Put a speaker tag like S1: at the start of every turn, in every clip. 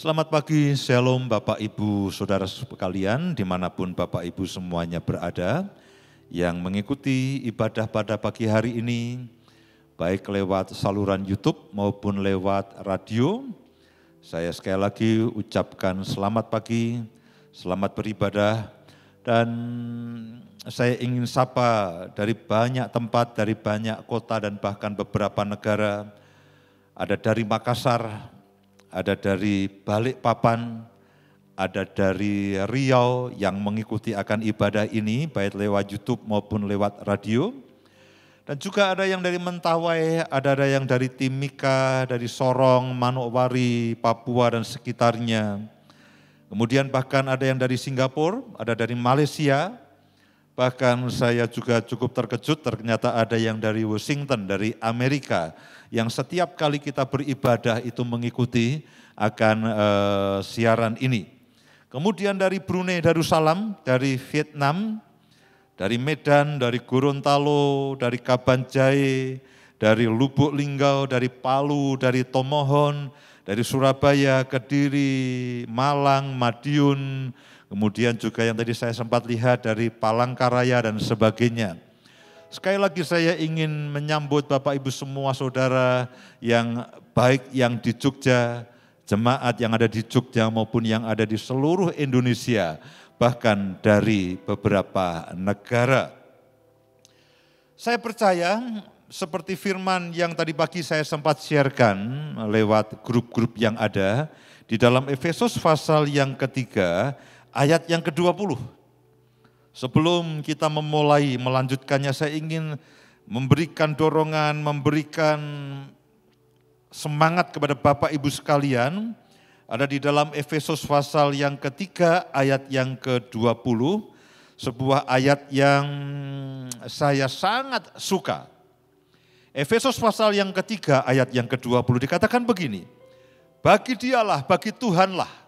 S1: Selamat pagi, Shalom Bapak Ibu Saudara sekalian, dimanapun Bapak Ibu semuanya berada, yang mengikuti ibadah pada pagi hari ini, baik lewat saluran YouTube maupun lewat radio. Saya sekali lagi ucapkan selamat pagi, selamat beribadah, dan saya ingin sapa dari banyak tempat, dari banyak kota dan bahkan beberapa negara, ada dari Makassar, ada dari Balikpapan, ada dari Riau yang mengikuti akan ibadah ini, baik lewat YouTube maupun lewat radio. Dan juga ada yang dari Mentawai, ada yang dari Timika, dari Sorong, Manokwari, Papua dan sekitarnya. Kemudian bahkan ada yang dari Singapura, ada dari Malaysia, bahkan saya juga cukup terkejut ternyata ada yang dari Washington, dari Amerika, yang setiap kali kita beribadah itu mengikuti akan siaran ini. Kemudian dari Brunei Darussalam, dari Vietnam, dari Medan, dari Gorontalo, dari Kabanjai, dari Lubuk Linggau, dari Palu, dari Tomohon, dari Surabaya, Kediri, Malang, Madiun, kemudian juga yang tadi saya sempat lihat dari Palangkaraya dan sebagainya. Sekali lagi saya ingin menyambut Bapak Ibu semua saudara yang baik yang di Jogja, jemaat yang ada di Jogja maupun yang ada di seluruh Indonesia, bahkan dari beberapa negara. Saya percaya seperti firman yang tadi pagi saya sempat sharekan lewat grup-grup yang ada, di dalam Efesus pasal yang ketiga ayat yang ke-20. Sebelum kita memulai melanjutkannya, saya ingin memberikan dorongan, memberikan semangat kepada Bapak Ibu sekalian. Ada di dalam Efesus pasal yang ketiga ayat yang ke-20, sebuah ayat yang saya sangat suka. Efesus pasal yang ketiga ayat yang ke-20 dikatakan begini, bagi dialah, bagi Tuhanlah,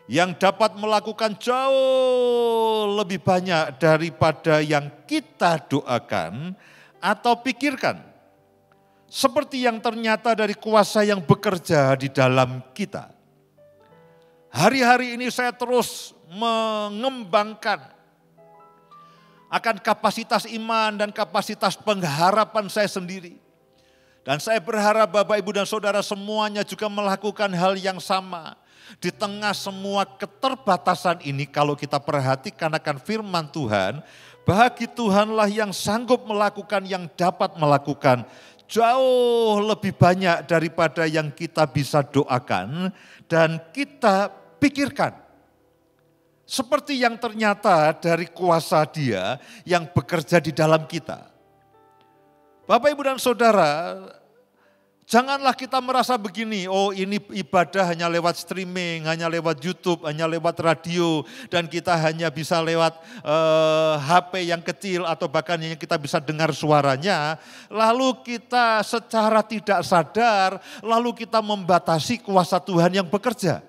S1: yang dapat melakukan jauh lebih banyak daripada yang kita doakan atau pikirkan. Seperti yang ternyata dari kuasa yang bekerja di dalam kita. Hari-hari ini saya terus mengembangkan akan kapasitas iman dan kapasitas pengharapan saya sendiri. Dan saya berharap Bapak Ibu dan Saudara semuanya juga melakukan hal yang sama. Di tengah semua keterbatasan ini kalau kita perhatikan akan firman Tuhan, bagi Tuhanlah yang sanggup melakukan, yang dapat melakukan jauh lebih banyak daripada yang kita bisa doakan dan kita pikirkan. Seperti yang ternyata dari kuasa Dia yang bekerja di dalam kita. Bapak Ibu dan Saudara, janganlah kita merasa begini, oh ini ibadah hanya lewat streaming, hanya lewat YouTube, hanya lewat radio, dan kita hanya bisa lewat HP yang kecil atau bahkan yang kita bisa dengar suaranya. Lalu kita secara tidak sadar, lalu kita membatasi kuasa Tuhan yang bekerja.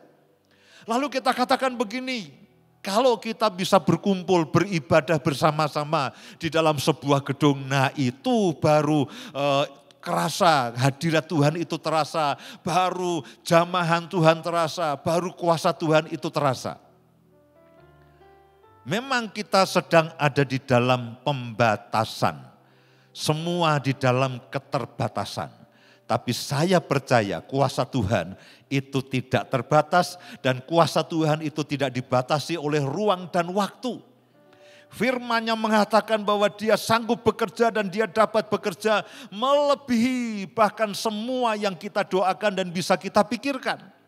S1: Lalu kita katakan begini, kalau kita bisa berkumpul, beribadah bersama-sama di dalam sebuah gedung, nah itu baru kerasa, hadirat Tuhan itu terasa, baru jamahan Tuhan terasa, baru kuasa Tuhan itu terasa. Memang kita sedang ada di dalam pembatasan, semua di dalam keterbatasan. Tapi saya percaya kuasa Tuhan itu tidak terbatas dan kuasa Tuhan itu tidak dibatasi oleh ruang dan waktu. Firman-Nya mengatakan bahwa Dia sanggup bekerja dan Dia dapat bekerja melebihi bahkan semua yang kita doakan dan bisa kita pikirkan.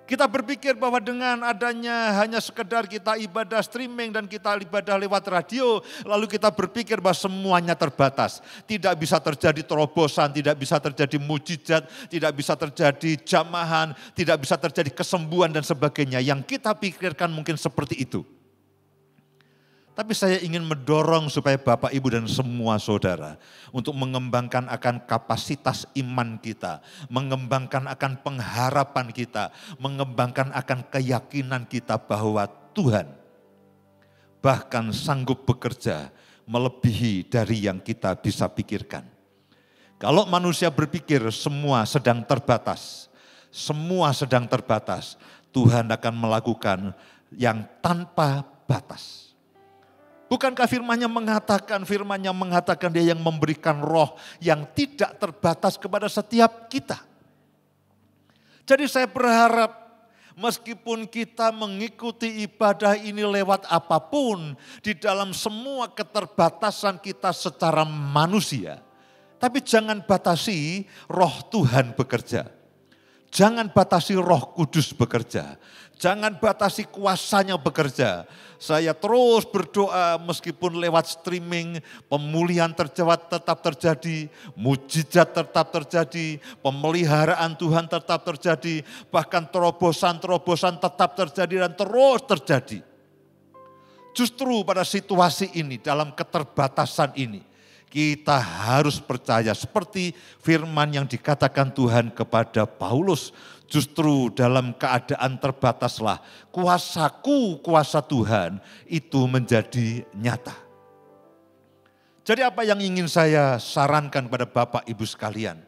S1: Kita berpikir bahwa dengan adanya hanya sekedar kita ibadah streaming dan kita ibadah lewat radio, lalu kita berpikir bahwa semuanya terbatas. Tidak bisa terjadi terobosan, tidak bisa terjadi mujizat, tidak bisa terjadi jamahan, tidak bisa terjadi kesembuhan dan sebagainya. Yang kita pikirkan mungkin seperti itu. Tapi saya ingin mendorong supaya Bapak, Ibu dan semua saudara untuk mengembangkan akan kapasitas iman kita, mengembangkan akan pengharapan kita, mengembangkan akan keyakinan kita bahwa Tuhan bahkan sanggup bekerja melebihi dari yang kita bisa pikirkan. Kalau manusia berpikir semua sedang terbatas, semua sedang terbatas. Tuhan akan melakukan yang tanpa batas. Bukankah firman-Nya mengatakan Dia yang memberikan roh yang tidak terbatas kepada setiap kita. Jadi saya berharap meskipun kita mengikuti ibadah ini lewat apapun, di dalam semua keterbatasan kita secara manusia, tapi jangan batasi roh Tuhan bekerja. Jangan batasi Roh Kudus bekerja. Jangan batasi kuasanya bekerja. Saya terus berdoa meskipun lewat streaming, pemulihan tetap terjadi, mujizat tetap terjadi, pemeliharaan Tuhan tetap terjadi, bahkan terobosan-terobosan tetap terjadi dan terus terjadi. Justru pada situasi ini, dalam keterbatasan ini, kita harus percaya seperti firman yang dikatakan Tuhan kepada Paulus. Justru dalam keadaan terbataslah kuasaku, kuasa Tuhan itu menjadi nyata. Jadi apa yang ingin saya sarankan pada Bapak Ibu sekalian?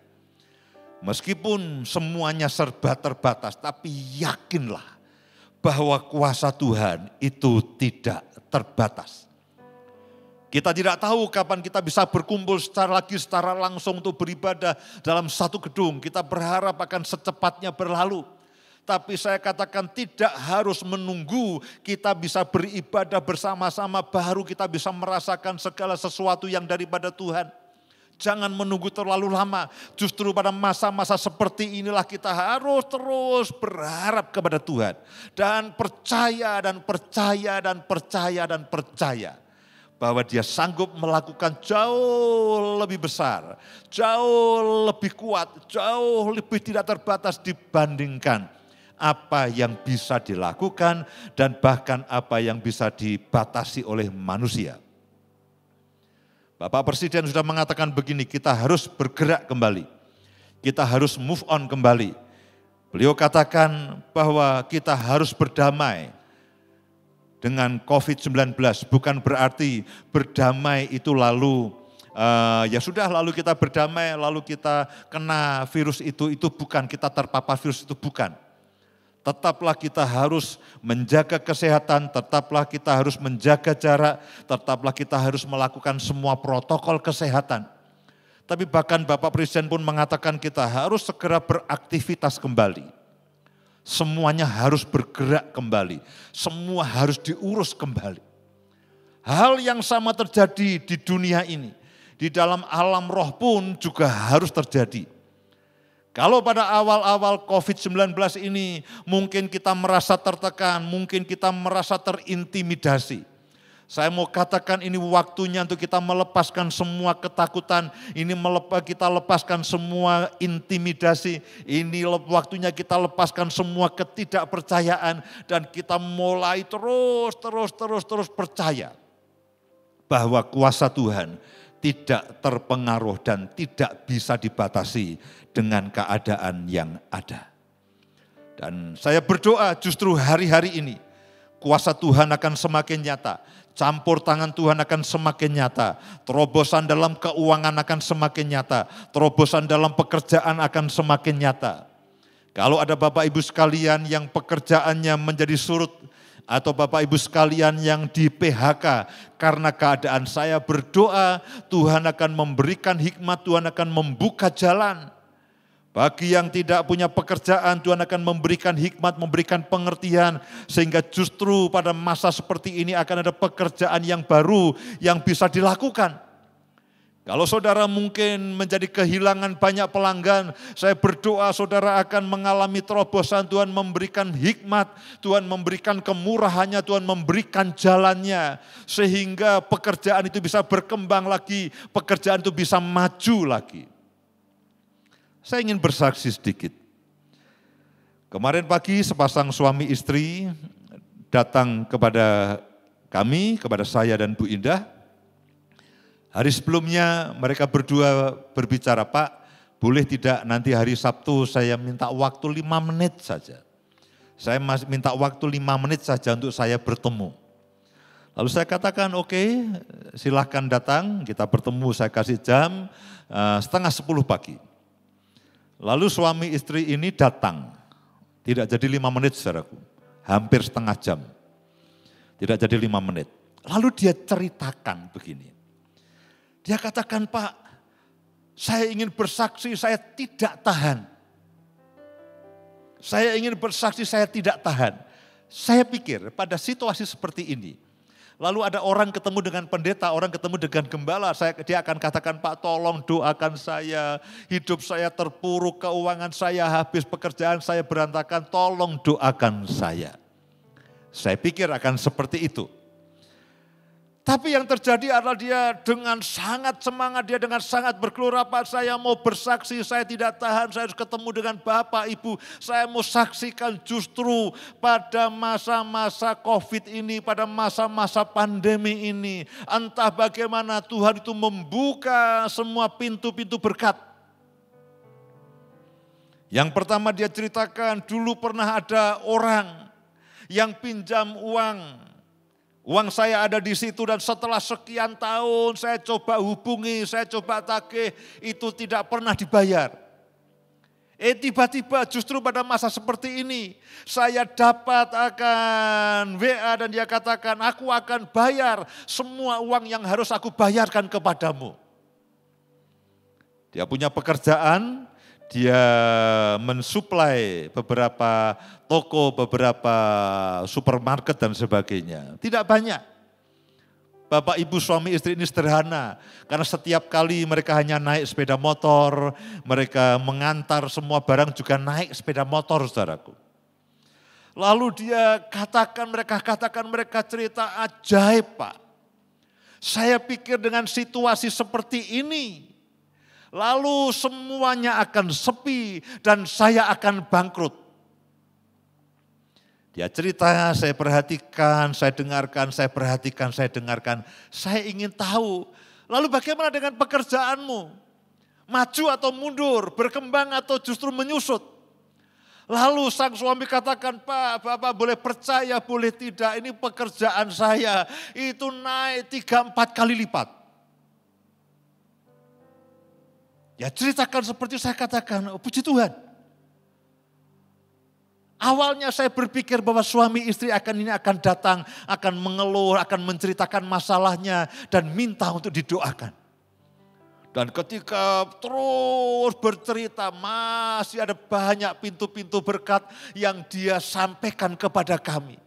S1: Meskipun semuanya serba terbatas, tapi yakinlah bahwa kuasa Tuhan itu tidak terbatas. Kita tidak tahu kapan kita bisa berkumpul secara langsung untuk beribadah dalam satu gedung. Kita berharap akan secepatnya berlalu. Tapi saya katakan tidak harus menunggu kita bisa beribadah bersama-sama baru kita bisa merasakan segala sesuatu yang daripada Tuhan. Jangan menunggu terlalu lama. Justru pada masa-masa seperti inilah kita harus terus berharap kepada Tuhan. Dan percaya dan percaya dan percaya dan percaya. Bahwa Dia sanggup melakukan jauh lebih besar, jauh lebih kuat, jauh lebih tidak terbatas dibandingkan apa yang bisa dilakukan dan bahkan apa yang bisa dibatasi oleh manusia. Bapak Presiden sudah mengatakan begini, kita harus bergerak kembali, kita harus move on kembali. Beliau katakan bahwa kita harus berdamai dengan COVID-19, bukan berarti berdamai itu lalu ya sudah lalu kita berdamai, lalu kita kena virus itu bukan, kita terpapar virus itu bukan. Tetaplah kita harus menjaga kesehatan, tetaplah kita harus menjaga jarak, tetaplah kita harus melakukan semua protokol kesehatan. Tapi bahkan Bapak Presiden pun mengatakan kita harus segera beraktivitas kembali. Semuanya harus bergerak kembali, semua harus diurus kembali. Hal yang sama terjadi di dunia ini, di dalam alam roh pun juga harus terjadi. Kalau pada awal-awal COVID-19 ini mungkin kita merasa tertekan, mungkin kita merasa terintimidasi. Saya mau katakan ini waktunya untuk kita melepaskan semua ketakutan, kita lepaskan semua intimidasi, ini waktunya kita lepaskan semua ketidakpercayaan dan kita mulai terus percaya bahwa kuasa Tuhan tidak terpengaruh dan tidak bisa dibatasi dengan keadaan yang ada. Dan saya berdoa justru hari-hari ini kuasa Tuhan akan semakin nyata. Campur tangan Tuhan akan semakin nyata. Terobosan dalam keuangan akan semakin nyata. Terobosan dalam pekerjaan akan semakin nyata. Kalau ada Bapak Ibu sekalian yang pekerjaannya menjadi surut, atau Bapak Ibu sekalian yang di PHK karena keadaan, saya berdoa Tuhan akan memberikan hikmat, Tuhan akan membuka jalan. Bagi yang tidak punya pekerjaan, Tuhan akan memberikan hikmat, memberikan pengertian, sehingga justru pada masa seperti ini akan ada pekerjaan yang baru yang bisa dilakukan. Kalau saudara mungkin menjadi kehilangan banyak pelanggan, saya berdoa saudara akan mengalami terobosan, Tuhan memberikan hikmat, Tuhan memberikan kemurahannya, Tuhan memberikan jalannya, sehingga pekerjaan itu bisa berkembang lagi, pekerjaan itu bisa maju lagi. Saya ingin bersaksi sedikit. Kemarin pagi sepasang suami istri datang kepada kami, kepada saya dan Bu Indah. Hari sebelumnya mereka berdua berbicara, Pak, boleh tidak nanti hari Sabtu saya minta waktu 5 menit saja. Saya masih minta waktu 5 menit saja untuk saya bertemu. Lalu saya katakan oke, silahkan datang, kita bertemu, saya kasih jam 9:30 pagi. Lalu suami istri ini datang. Tidak jadi 5 menit saudaraku, hampir setengah jam. Tidak jadi 5 menit. Lalu dia ceritakan begini. Dia katakan, Pak, saya ingin bersaksi, saya tidak tahan. Saya ingin bersaksi, saya tidak tahan. Saya pikir pada situasi seperti ini, lalu ada orang ketemu dengan pendeta, orang ketemu dengan gembala, dia akan katakan, Pak tolong doakan saya, hidup saya terpuruk, keuangan saya habis, pekerjaan saya berantakan, tolong doakan saya. Saya pikir akan seperti itu. Tapi yang terjadi adalah dia dengan sangat semangat, dia dengan sangat bergelora, Pak saya mau bersaksi, saya tidak tahan, saya harus ketemu dengan Bapak Ibu. Saya mau saksikan justru pada masa-masa COVID ini, pada masa-masa pandemi ini. Entah bagaimana Tuhan itu membuka semua pintu-pintu berkat. Yang pertama dia ceritakan, dulu pernah ada orang yang pinjam uang. Uang saya ada di situ dan setelah sekian tahun saya coba hubungi, saya coba tagih, itu tidak pernah dibayar. Tiba-tiba justru pada masa seperti ini saya dapat akan WA dan dia katakan aku akan bayar semua uang yang harus aku bayarkan kepadamu. Dia punya pekerjaan, dia mensuplai beberapa toko, beberapa supermarket dan sebagainya. Tidak banyak. Bapak ibu suami istri ini sederhana. Karena setiap kali mereka hanya naik sepeda motor, mereka mengantar semua barang juga naik sepeda motor saudaraku. Lalu dia mereka cerita ajaib Pak. Saya pikir dengan situasi seperti ini, lalu semuanya akan sepi dan saya akan bangkrut. Dia cerita, saya perhatikan, saya dengarkan, saya perhatikan, saya dengarkan. Saya ingin tahu, lalu bagaimana dengan pekerjaanmu? Maju atau mundur, berkembang atau justru menyusut? Lalu sang suami katakan, Pak, Bapak boleh percaya, boleh tidak, ini pekerjaan saya itu naik 3-4 kali lipat. Ya ceritakan seperti saya katakan, oh, puji Tuhan. Awalnya saya berpikir bahwa suami istri akan datang, akan mengeluh, akan menceritakan masalahnya dan minta untuk didoakan. Dan ketika terus bercerita masih ada banyak pintu-pintu berkat yang dia sampaikan kepada kami.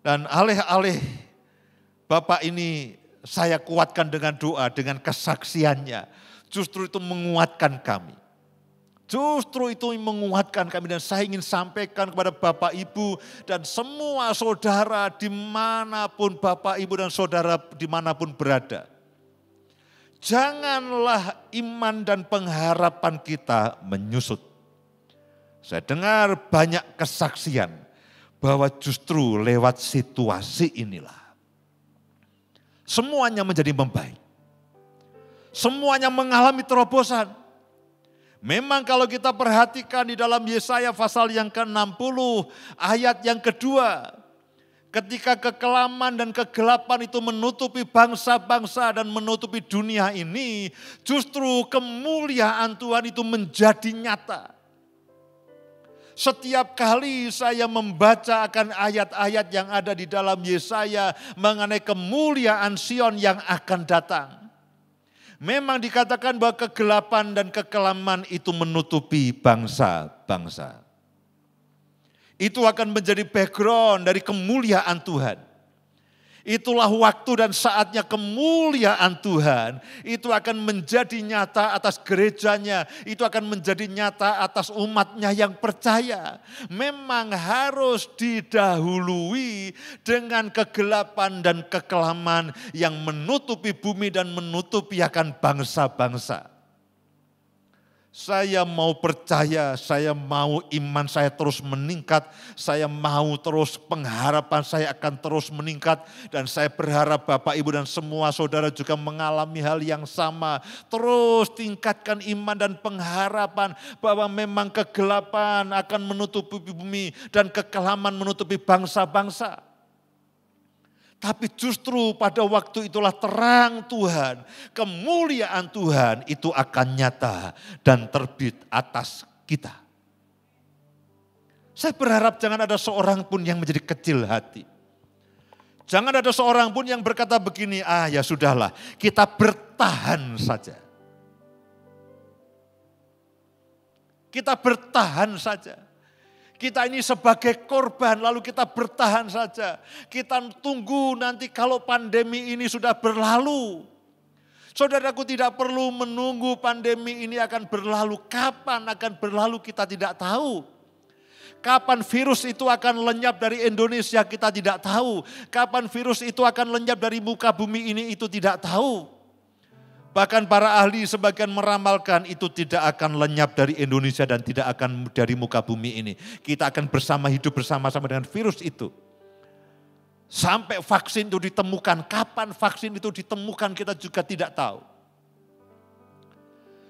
S1: Dan alih-alih Bapak ini saya kuatkan dengan doa, dengan kesaksiannya. Justru itu menguatkan kami. Justru itu menguatkan kami dan saya ingin sampaikan kepada Bapak Ibu dan semua saudara dimanapun Bapak Ibu dan saudara dimanapun berada. Janganlah iman dan pengharapan kita menyusut. Saya dengar banyak kesaksian bahwa justru lewat situasi inilah semuanya menjadi membaik. Semuanya mengalami terobosan. Memang kalau kita perhatikan di dalam Yesaya pasal yang ke-60 ayat yang kedua. Ketika kekelaman dan kegelapan itu menutupi bangsa-bangsa dan menutupi dunia ini. Justru kemuliaan Tuhan itu menjadi nyata. Setiap kali saya membaca akan ayat-ayat yang ada di dalam Yesaya mengenai kemuliaan Sion yang akan datang. Memang dikatakan bahwa kegelapan dan kekelaman itu menutupi bangsa-bangsa. Itu akan menjadi background dari kemuliaan Tuhan. Itulah waktu dan saatnya kemuliaan Tuhan. Itu akan menjadi nyata atas gerejanya. Itu akan menjadi nyata atas umatnya yang percaya. Memang harus didahului dengan kegelapan dan kekelaman yang menutupi bumi dan menutupi akan bangsa-bangsa. Saya mau percaya, saya mau iman saya terus meningkat, saya mau terus pengharapan saya akan terus meningkat. Dan saya berharap Bapak Ibu dan semua saudara juga mengalami hal yang sama. Terus tingkatkan iman dan pengharapan bahwa memang kegelapan akan menutupi bumi dan kekelaman menutupi bangsa-bangsa. Tapi justru pada waktu itulah terang Tuhan, kemuliaan Tuhan itu akan nyata dan terbit atas kita. Saya berharap jangan ada seorang pun yang menjadi kecil hati. Jangan ada seorang pun yang berkata begini, ya sudahlah, kita bertahan saja. Kita bertahan saja. Kita ini sebagai korban, lalu kita bertahan saja. Kita tunggu nanti kalau pandemi ini sudah berlalu. Saudaraku, tidak perlu menunggu pandemi ini akan berlalu. Kapan akan berlalu kita tidak tahu. Kapan virus itu akan lenyap dari Indonesia kita tidak tahu. Kapan virus itu akan lenyap dari muka bumi ini itu tidak tahu. Bahkan para ahli sebagian meramalkan itu tidak akan lenyap dari Indonesia dan tidak akan dari muka bumi ini. Kita akan hidup bersama-sama dengan virus itu. Sampai vaksin itu ditemukan, kapan vaksin itu ditemukan kita juga tidak tahu.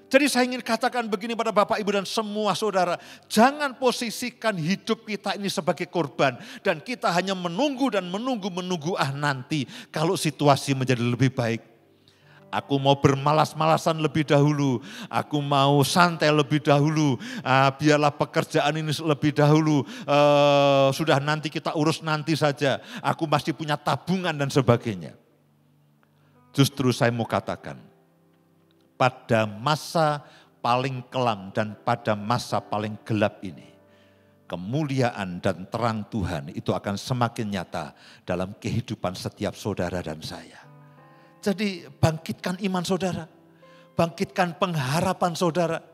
S1: Jadi saya ingin katakan begini pada Bapak, Ibu dan semua saudara. Jangan posisikan hidup kita ini sebagai korban. Dan kita hanya menunggu dan menunggu nanti kalau situasi menjadi lebih baik. Aku mau bermalas-malasan lebih dahulu. Aku mau santai lebih dahulu. Biarlah pekerjaan ini lebih dahulu. Sudah nanti kita urus nanti saja. Aku masih punya tabungan dan sebagainya. Justru saya mau katakan. Pada masa paling kelam dan pada masa paling gelap ini. Kemuliaan dan terang Tuhan itu akan semakin nyata dalam kehidupan setiap saudara dan saya. Jadi bangkitkan iman saudara, bangkitkan pengharapan saudara.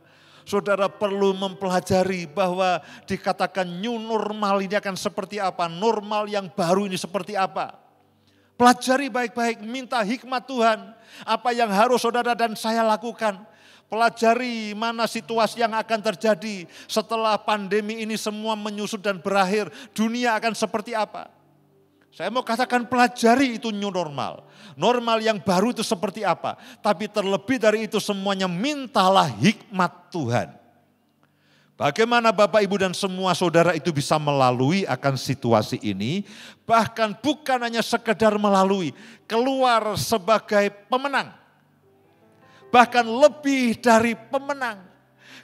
S1: Saudara perlu mempelajari bahwa dikatakan new normal ini akan seperti apa, normal yang baru ini seperti apa. Pelajari baik-baik, minta hikmat Tuhan, apa yang harus saudara dan saya lakukan. Pelajari mana situasi yang akan terjadi setelah pandemi ini semua menyusut dan berakhir, dunia akan seperti apa. Saya mau katakan pelajari itu new normal. Normal yang baru itu seperti apa. Tapi terlebih dari itu semuanya mintalah hikmat Tuhan. Bagaimana Bapak, Ibu dan semua saudara itu bisa melalui akan situasi ini. Bahkan bukan hanya sekedar melalui. Keluar sebagai pemenang. Bahkan lebih dari pemenang.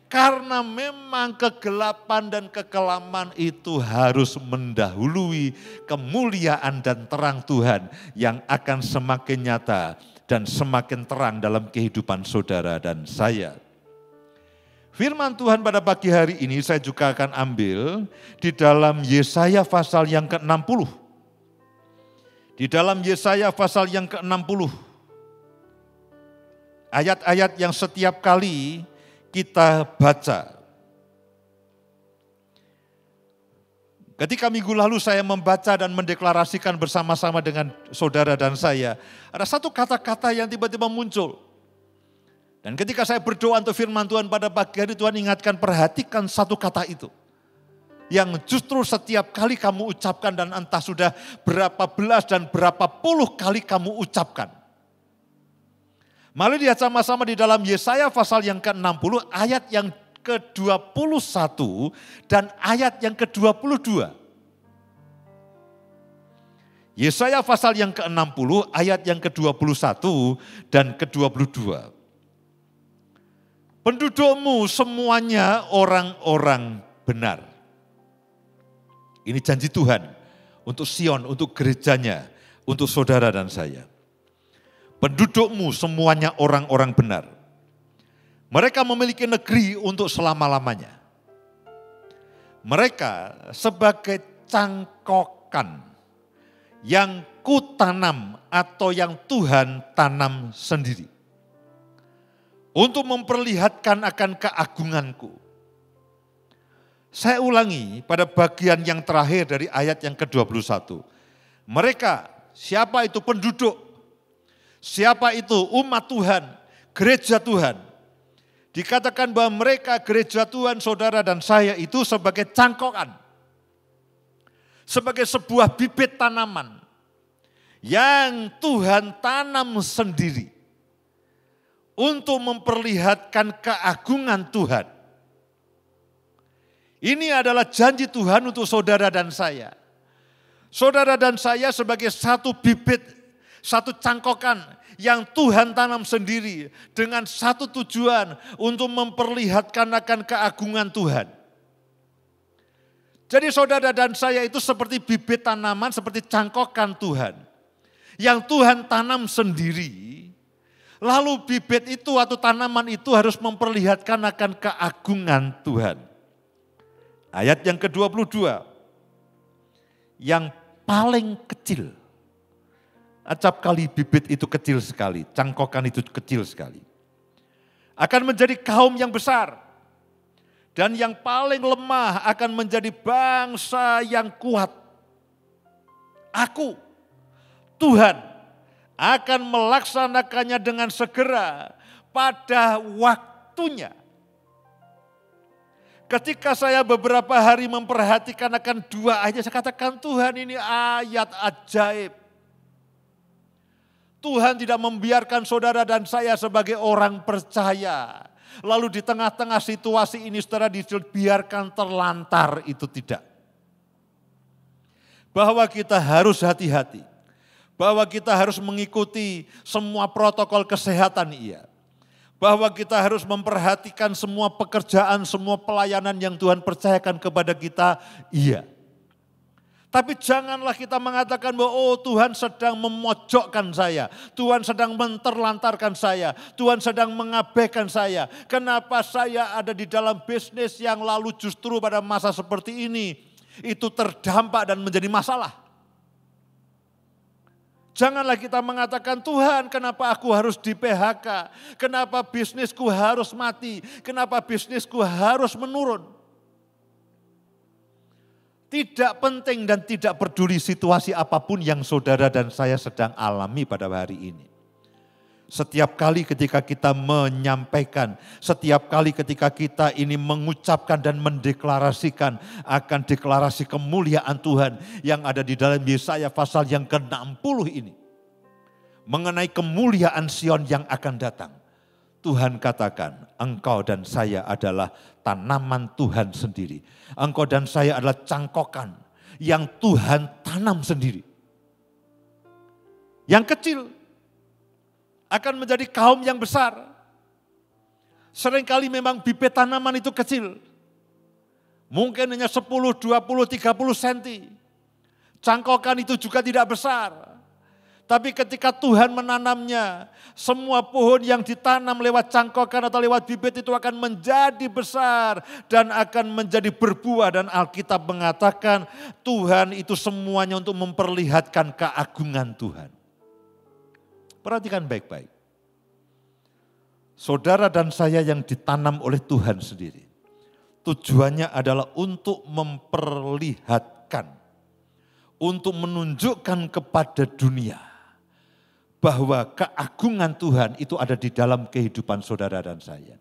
S1: Karena memang kegelapan dan kekelaman itu harus mendahului kemuliaan dan terang Tuhan yang akan semakin nyata dan semakin terang dalam kehidupan saudara dan saya. Firman Tuhan pada pagi hari ini saya juga akan ambil di dalam Yesaya pasal yang ke-60. Di dalam Yesaya pasal yang ke-60. Ayat-ayat yang setiap kali kita baca. Ketika minggu lalu saya membaca dan mendeklarasikan bersama-sama dengan saudara dan saya, ada satu kata-kata yang tiba-tiba muncul. Dan ketika saya berdoa untuk firman Tuhan pada pagi hari, Tuhan ingatkan, perhatikan satu kata itu. Yang justru setiap kali kamu ucapkan dan entah sudah berapa belas dan berapa puluh kali kamu ucapkan. Mari lihat sama-sama di dalam Yesaya pasal yang ke-60 ayat yang ke-21 dan ayat yang ke-22. Yesaya pasal yang ke-60 ayat yang ke-21 dan ke-22. Pendudukmu semuanya orang-orang benar. Ini janji Tuhan untuk Sion, untuk gerejanya, untuk saudara dan saya. Pendudukmu semuanya orang-orang benar. Mereka memiliki negeri untuk selama-lamanya. Mereka sebagai cangkokan yang kutanam atau yang Tuhan tanam sendiri. Untuk memperlihatkan akan keagunganku. Saya ulangi pada bagian yang terakhir dari ayat yang ke-21. Mereka, siapa itu penduduk? Siapa itu umat Tuhan, gereja Tuhan. Dikatakan bahwa mereka gereja Tuhan, saudara dan saya itu sebagai cangkokan. Sebagai sebuah bibit tanaman yang Tuhan tanam sendiri. Untuk memperlihatkan keagungan Tuhan. Ini adalah janji Tuhan untuk saudara dan saya. Saudara dan saya sebagai satu bibit, satu cangkokan yang Tuhan tanam sendiri dengan satu tujuan untuk memperlihatkan akan keagungan Tuhan. Jadi saudara dan saya itu seperti bibit tanaman, seperti cangkokan Tuhan. Yang Tuhan tanam sendiri, lalu bibit itu atau tanaman itu harus memperlihatkan akan keagungan Tuhan. Ayat yang ke-22, yang paling kecil. Acap kali bibit itu kecil sekali, cangkokan itu kecil sekali. Akan menjadi kaum yang besar. Dan yang paling lemah akan menjadi bangsa yang kuat. Aku, Tuhan, akan melaksanakannya dengan segera pada waktunya. Ketika saya beberapa hari memperhatikan akan dua ayat, saya katakan Tuhan ini ayat ajaib. Tuhan tidak membiarkan saudara dan saya sebagai orang percaya. Lalu di tengah-tengah situasi ini saudara dibiarkan terlantar, itu tidak. Bahwa kita harus hati-hati. Bahwa kita harus mengikuti semua protokol kesehatan bahwa kita harus memperhatikan semua pekerjaan, semua pelayanan yang Tuhan percayakan kepada kita, Tapi janganlah kita mengatakan bahwa Tuhan sedang memojokkan saya, Tuhan sedang menterlantarkan saya, Tuhan sedang mengabaikan saya. Kenapa saya ada di dalam bisnis yang lalu justru pada masa seperti ini, itu terdampak dan menjadi masalah. Janganlah kita mengatakan, Tuhan kenapa aku harus di PHK, kenapa bisnisku harus mati, kenapa bisnisku harus menurun. Tidak penting dan tidak peduli situasi apapun yang saudara dan saya sedang alami pada hari ini. Setiap kali ketika kita menyampaikan, setiap kali ketika kita ini mengucapkan dan mendeklarasikan akan deklarasi kemuliaan Tuhan yang ada di dalam Yesaya pasal yang ke-60 ini. Mengenai kemuliaan Sion yang akan datang. Tuhan katakan, engkau dan saya adalah tanaman Tuhan sendiri. Engkau dan saya adalah cangkokan yang Tuhan tanam sendiri. Yang kecil akan menjadi kaum yang besar. Seringkali memang bibit tanaman itu kecil. Mungkin hanya 10, 20, 30 senti. Cangkokan itu juga tidak besar. Tapi ketika Tuhan menanamnya, semua pohon yang ditanam lewat cangkokan atau lewat bibit itu akan menjadi besar dan akan menjadi berbuah. Dan Alkitab mengatakan Tuhan itu semuanya untuk memperlihatkan keagungan Tuhan. Perhatikan baik-baik. Saudara dan saya yang ditanam oleh Tuhan sendiri. Tujuannya adalah untuk memperlihatkan, untuk menunjukkan kepada dunia bahwa keagungan Tuhan itu ada di dalam kehidupan saudara dan saya.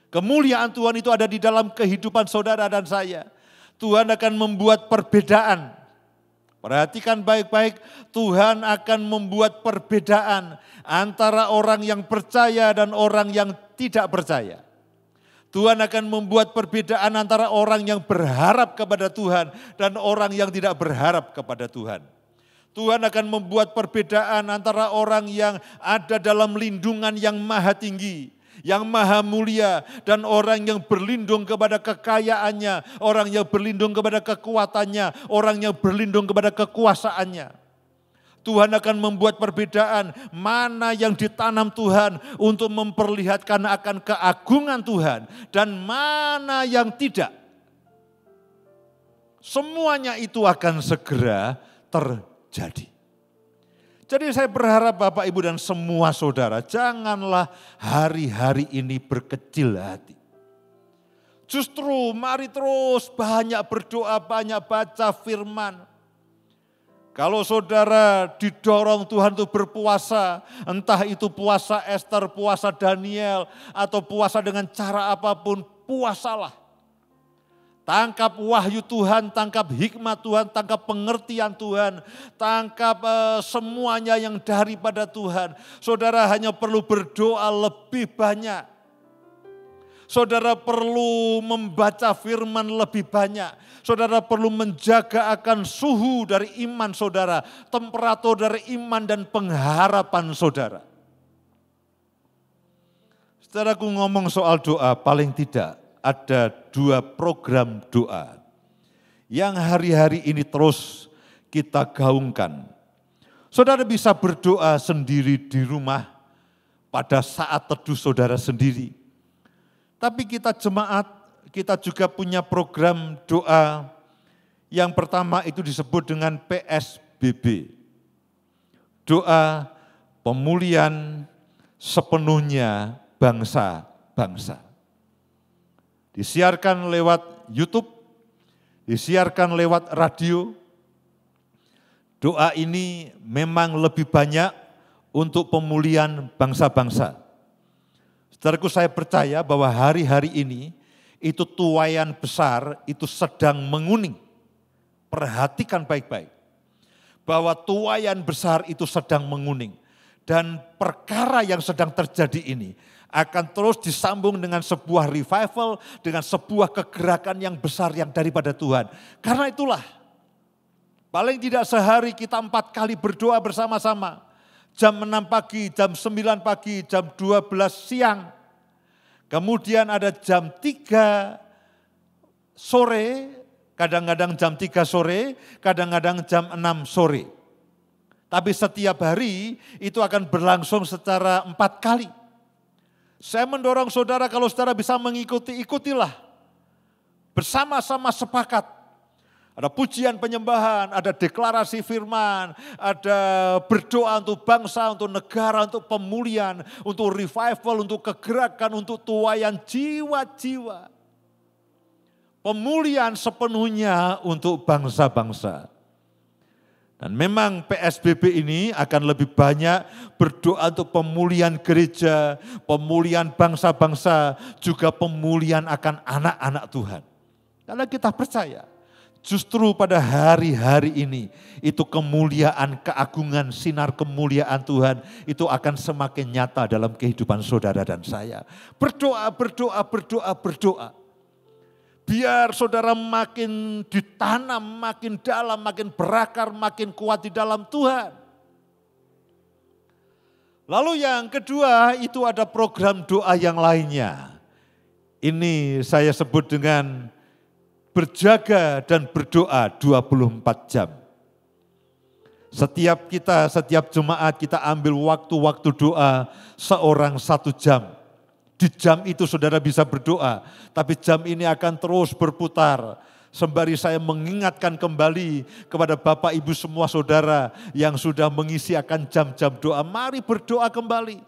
S1: Kemuliaan Tuhan itu ada di dalam kehidupan saudara dan saya. Tuhan akan membuat perbedaan. Perhatikan baik-baik, Tuhan akan membuat perbedaan antara orang yang percaya dan orang yang tidak percaya. Tuhan akan membuat perbedaan antara orang yang berharap kepada Tuhan dan orang yang tidak berharap kepada Tuhan. Tuhan akan membuat perbedaan antara orang yang ada dalam lindungan yang maha tinggi, yang maha mulia, dan orang yang berlindung kepada kekayaannya, orang yang berlindung kepada kekuatannya, orang yang berlindung kepada kekuasaannya. Tuhan akan membuat perbedaan mana yang ditanam Tuhan untuk memperlihatkan akan keagungan Tuhan dan mana yang tidak. Semuanya itu akan segera terjadi. Jadi saya berharap Bapak Ibu dan semua saudara janganlah hari-hari ini berkecil hati. Justru mari terus banyak berdoa, banyak baca firman. Kalau saudara didorong Tuhan untuk berpuasa, entah itu puasa Esther, puasa Daniel, atau puasa dengan cara apapun, puasalah. Tangkap wahyu Tuhan, tangkap hikmat Tuhan, tangkap pengertian Tuhan, tangkap semuanya yang daripada Tuhan. Saudara hanya perlu berdoa lebih banyak. Saudara perlu membaca firman lebih banyak. Saudara perlu menjaga akan suhu dari iman saudara, temperatur dari iman dan pengharapan saudara. Saudaraku ngomong soal doa, paling tidak ada 2 program doa yang hari-hari ini terus kita gaungkan. Saudara bisa berdoa sendiri di rumah pada saat teduh saudara sendiri. Tapi kita jemaat, kita juga punya program doa. Yang pertama itu disebut dengan PSBB. Doa pemulihan sepenuhnya bangsa-bangsa. Disiarkan lewat YouTube, disiarkan lewat radio. Doa ini memang lebih banyak untuk pemulihan bangsa-bangsa. Saudaraku, saya percaya bahwa hari-hari ini itu tuaian besar itu sedang menguning. Perhatikan baik-baik. Bahwa tuaian besar itu sedang menguning. Dan perkara yang sedang terjadi ini akan terus disambung dengan sebuah revival, dengan sebuah kegerakan yang besar yang daripada Tuhan. Karena itulah, paling tidak sehari kita 4 kali berdoa bersama-sama. Jam 6 pagi, jam 9 pagi, jam 12 siang. Kemudian ada jam 3 sore, kadang-kadang jam 3 sore, kadang-kadang jam 6 sore. Tapi setiap hari itu akan berlangsung secara 4 kali. Saya mendorong saudara, kalau saudara bisa mengikuti, ikutilah. Bersama-sama sepakat. Ada pujian penyembahan, ada deklarasi firman, ada berdoa untuk bangsa, untuk negara, untuk pemulihan, untuk revival, untuk kegerakan, untuk tuaian jiwa-jiwa. Pemulihan sepenuhnya untuk bangsa-bangsa. Dan memang PSBB ini akan lebih banyak berdoa untuk pemulihan gereja, pemulihan bangsa-bangsa, juga pemulihan akan anak-anak Tuhan. Karena kita percaya, justru pada hari-hari ini, itu kemuliaan, keagungan, sinar kemuliaan Tuhan, itu akan semakin nyata dalam kehidupan saudara dan saya. Berdoa, berdoa, berdoa, berdoa. Biar saudara makin ditanam, makin dalam, makin berakar, makin kuat di dalam Tuhan. Lalu yang kedua itu ada program doa yang lainnya. Ini saya sebut dengan berjaga dan berdoa 24 jam. Setiap jemaat kita ambil waktu-waktu doa seorang 1 jam. Di jam itu saudara bisa berdoa, tapi jam ini akan terus berputar. Sembari saya mengingatkan kembali kepada Bapak Ibu semua saudara yang sudah mengisi akan jam-jam doa, mari berdoa kembali.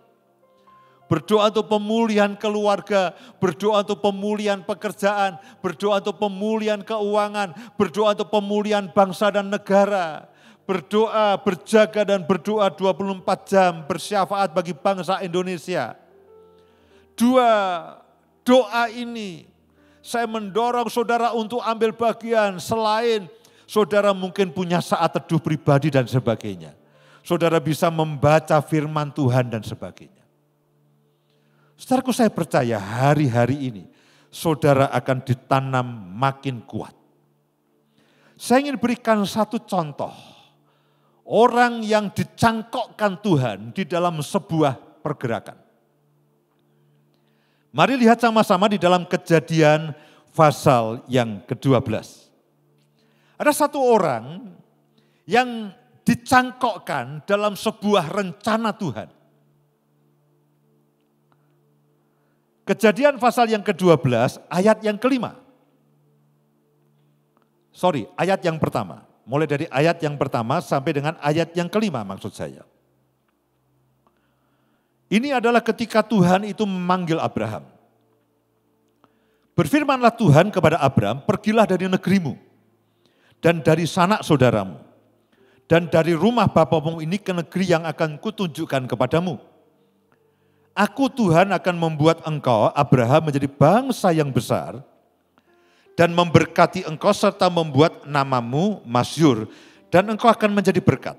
S1: Berdoa untuk pemulihan keluarga, berdoa untuk pemulihan pekerjaan, berdoa untuk pemulihan keuangan, berdoa untuk pemulihan bangsa dan negara. Berdoa, berjaga dan berdoa 24 jam bersyafaat bagi bangsa Indonesia. 2 doa ini saya mendorong saudara untuk ambil bagian selain saudara mungkin punya saat teduh pribadi dan sebagainya. Saudara bisa membaca firman Tuhan dan sebagainya. Saudaraku, saya percaya hari-hari ini saudara akan ditanam makin kuat. Saya ingin berikan satu contoh. Orang yang dicangkokkan Tuhan di dalam sebuah pergerakan. Mari lihat sama-sama di dalam Kejadian pasal yang ke-12. Ada satu orang yang dicangkokkan dalam sebuah rencana Tuhan. Kejadian pasal yang ke-12 ayat yang ke-5. Ayat yang pertama. Mulai dari ayat yang pertama sampai dengan ayat yang ke-5 maksud saya. Ini adalah ketika Tuhan itu memanggil Abraham. Berfirmanlah Tuhan kepada Abraham, pergilah dari negerimu dan dari sanak saudaramu dan dari rumah bapamu ini ke negeri yang akan kutunjukkan kepadamu. Aku Tuhan akan membuat engkau, Abraham, menjadi bangsa yang besar dan memberkati engkau serta membuat namamu masyhur dan engkau akan menjadi berkat.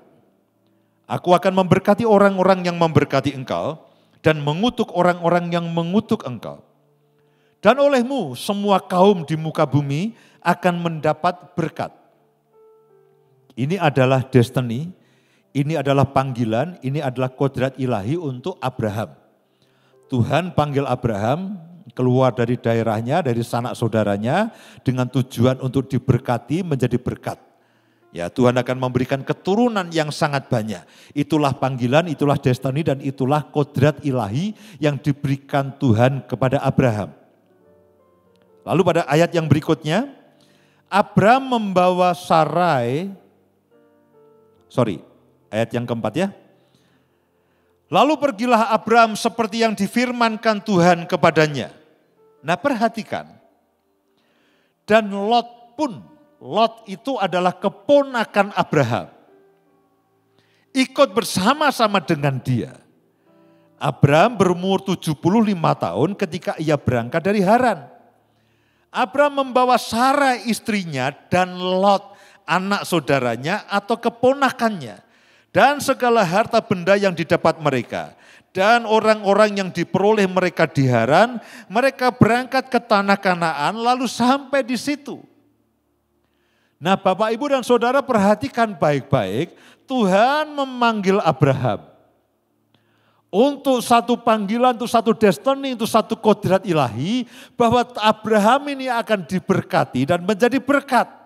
S1: Aku akan memberkati orang-orang yang memberkati engkau dan mengutuk orang-orang yang mengutuk engkau. Dan olehmu semua kaum di muka bumi akan mendapat berkat. Ini adalah destiny, ini adalah panggilan, ini adalah kodrat ilahi untuk Abraham. Tuhan panggil Abraham keluar dari daerahnya, dari sanak saudaranya, dengan tujuan untuk diberkati menjadi berkat. Ya, Tuhan akan memberikan keturunan yang sangat banyak. Itulah panggilan, itulah destiny, dan itulah kodrat ilahi yang diberikan Tuhan kepada Abraham. Lalu pada ayat yang berikutnya, Abraham membawa Sarai, ayat yang keempat ya. Lalu pergilah Abraham seperti yang difirmankan Tuhan kepadanya. Nah, perhatikan. Dan Lot itu adalah keponakan Abraham. Ikut bersama-sama dengan dia. Abraham berumur 75 tahun ketika ia berangkat dari Haran. Abraham membawa Sarai istrinya dan Lot anak saudaranya atau keponakannya. Dan segala harta benda yang didapat mereka. Dan orang-orang yang diperoleh mereka di Haran, mereka berangkat ke tanah Kanaan lalu sampai di situ. Nah, Bapak, Ibu, dan Saudara perhatikan baik-baik, Tuhan memanggil Abraham untuk satu panggilan, untuk satu destiny, untuk satu kodrat ilahi, bahwa Abraham ini akan diberkati dan menjadi berkat.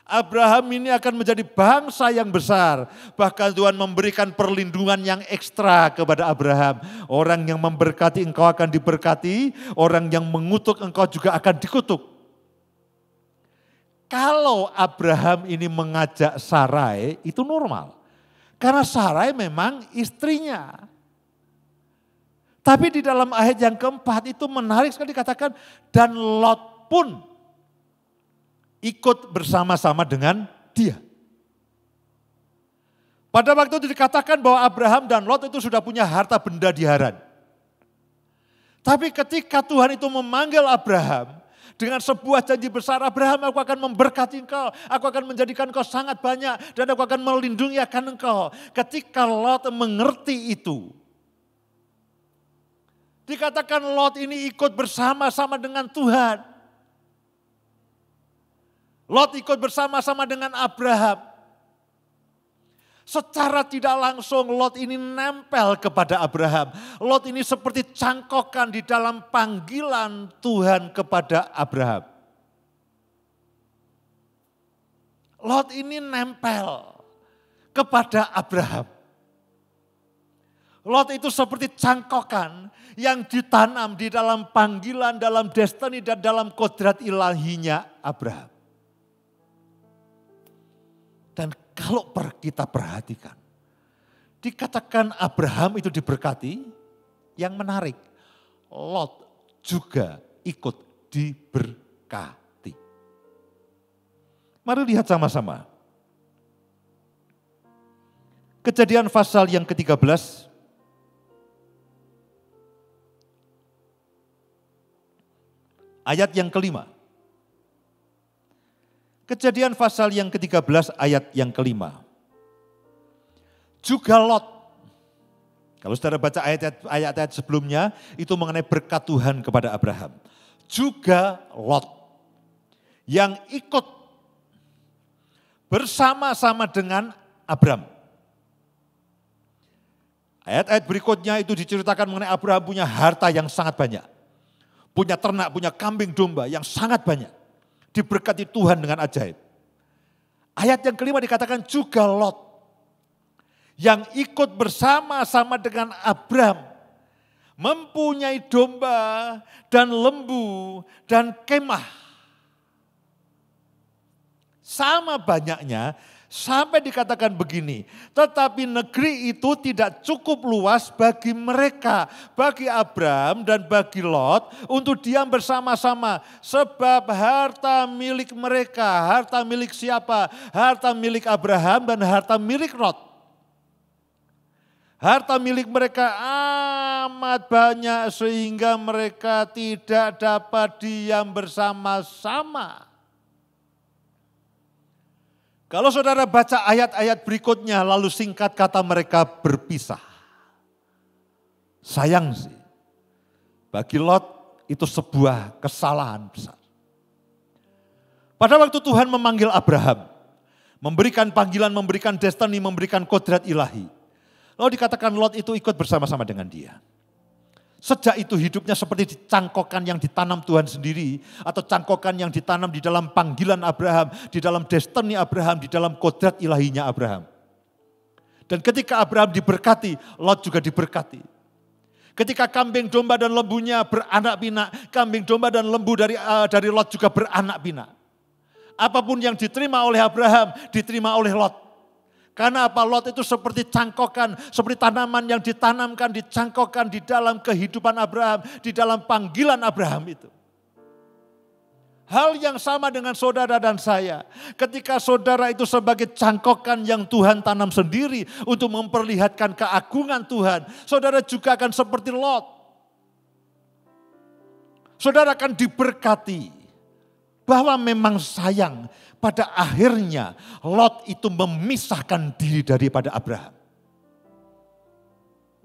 S1: Abraham ini akan menjadi bangsa yang besar. Bahkan Tuhan memberikan perlindungan yang ekstra kepada Abraham. Orang yang memberkati engkau akan diberkati, orang yang mengutuk engkau juga akan dikutuk. Kalau Abraham ini mengajak Sarai, itu normal. Karena Sarai memang istrinya. Tapi di dalam ayat yang keempat itu menarik sekali dikatakan, dan Lot pun ikut bersama-sama dengan dia. Pada waktu itu dikatakan bahwa Abraham dan Lot itu sudah punya harta benda di Haran. Tapi ketika Tuhan itu memanggil Abraham, dengan sebuah janji besar, Abraham, aku akan memberkati engkau, aku akan menjadikan engkau sangat banyak, dan aku akan melindungi akan engkau. Ketika Lot mengerti itu, dikatakan Lot ini ikut bersama-sama dengan Tuhan. Lot ikut bersama-sama dengan Abraham. Secara tidak langsung Lot ini nempel kepada Abraham. Lot ini seperti cangkokan di dalam panggilan Tuhan kepada Abraham. Lot ini nempel kepada Abraham. Lot itu seperti cangkokan yang ditanam di dalam panggilan, dalam destiny, dan dalam kodrat ilahinya Abraham. Dan kalau kita perhatikan, dikatakan Abraham itu diberkati, yang menarik, Lot juga ikut diberkati. Mari lihat sama-sama. Kejadian pasal yang ke-13, ayat yang kelima. Kejadian pasal yang ke-13 ayat yang kelima. Juga Lot. Kalau saudara baca ayat-ayat sebelumnya, itu mengenai berkat Tuhan kepada Abraham. Juga Lot yang ikut bersama-sama dengan Abraham. Ayat-ayat berikutnya itu diceritakan mengenai Abraham punya harta yang sangat banyak. Punya ternak, punya kambing domba yang sangat banyak. Diberkati Tuhan dengan ajaib. Ayat yang kelima dikatakan juga Lot yang ikut bersama-sama dengan Abraham mempunyai domba dan lembu dan kemah. Sama banyaknya sampai dikatakan begini, tetapi negeri itu tidak cukup luas bagi mereka, bagi Abraham dan bagi Lot untuk diam bersama-sama. Sebab harta milik mereka, harta milik siapa? Harta milik Abraham dan harta milik Lot. Harta milik mereka amat banyak sehingga mereka tidak dapat diam bersama-sama. Kalau saudara baca ayat-ayat berikutnya lalu singkat kata mereka berpisah. Sayang sih, bagi Lot itu sebuah kesalahan besar. Pada waktu Tuhan memanggil Abraham, memberikan panggilan, memberikan destiny, memberikan kodrat ilahi. Lalu dikatakan Lot itu ikut bersama-sama dengan dia. Sejak itu hidupnya seperti cangkokan yang ditanam Tuhan sendiri, atau cangkokan yang ditanam di dalam panggilan Abraham, di dalam destiny Abraham, di dalam kodrat ilahinya Abraham. Dan ketika Abraham diberkati, Lot juga diberkati. Ketika kambing domba dan lembunya beranak pinak, kambing domba dan lembu dari Lot juga beranak pinak. Apapun yang diterima oleh Abraham, diterima oleh Lot. Karena apa? Lot itu seperti cangkokan, seperti tanaman yang ditanamkan, dicangkokkan di dalam kehidupan Abraham, di dalam panggilan Abraham itu. Hal yang sama dengan saudara dan saya. Ketika saudara itu sebagai cangkokan yang Tuhan tanam sendiri untuk memperlihatkan keagungan Tuhan, saudara juga akan seperti Lot. Saudara akan diberkati bahwa memang sayang. Pada akhirnya Lot itu memisahkan diri daripada Abraham.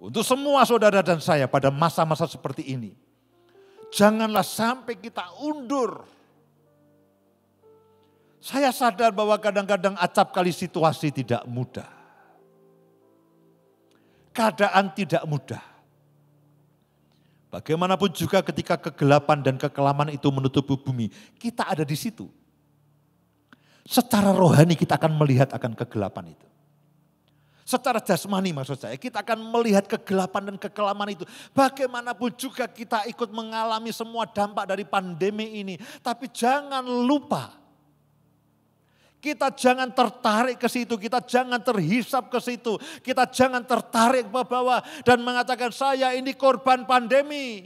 S1: Untuk semua saudara dan saya pada masa-masa seperti ini, janganlah sampai kita undur. Saya sadar bahwa kadang-kadang acap kali situasi tidak mudah. Keadaan tidak mudah. Bagaimanapun juga ketika kegelapan dan kekelaman itu menutupi bumi, kita ada di situ. Secara rohani kita akan melihat akan kegelapan itu. Secara jasmani maksud saya, kita akan melihat kegelapan dan kekelaman itu. Bagaimanapun juga kita ikut mengalami semua dampak dari pandemi ini. Tapi jangan lupa, kita jangan tertarik ke situ, kita jangan terhisap ke situ. Kita jangan tertarik ke bawah dan mengatakan saya ini korban pandemi.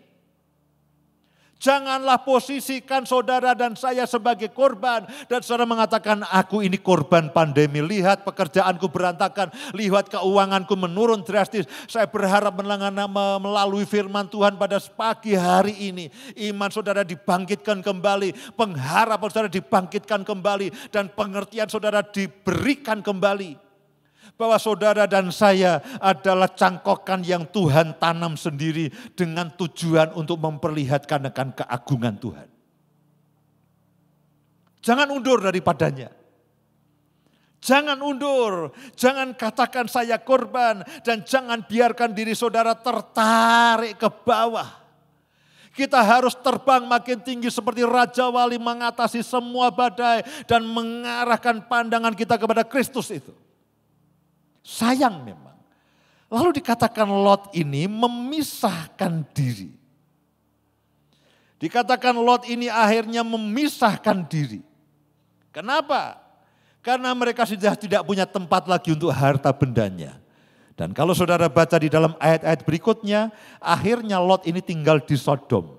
S1: Janganlah posisikan saudara dan saya sebagai korban. Dan saudara mengatakan aku ini korban pandemi. Lihat pekerjaanku berantakan. Lihat keuanganku menurun drastis. Saya berharap melalui firman Tuhan pada pagi hari ini. Iman saudara dibangkitkan kembali. Pengharapan saudara dibangkitkan kembali. Dan pengertian saudara diberikan kembali. Bahwa saudara dan saya adalah cangkokan yang Tuhan tanam sendiri dengan tujuan untuk memperlihatkan akan keagungan Tuhan. Jangan undur daripadanya. Jangan undur, jangan katakan saya korban dan jangan biarkan diri saudara tertarik ke bawah. Kita harus terbang makin tinggi seperti Raja Wali mengatasi semua badai dan mengarahkan pandangan kita kepada Kristus itu. Sayang memang. Lalu dikatakan Lot ini memisahkan diri. Dikatakan Lot ini akhirnya memisahkan diri. Kenapa? Karena mereka sudah tidak punya tempat lagi untuk harta bendanya. Dan kalau saudara baca di dalam ayat-ayat berikutnya, akhirnya Lot ini tinggal di Sodom.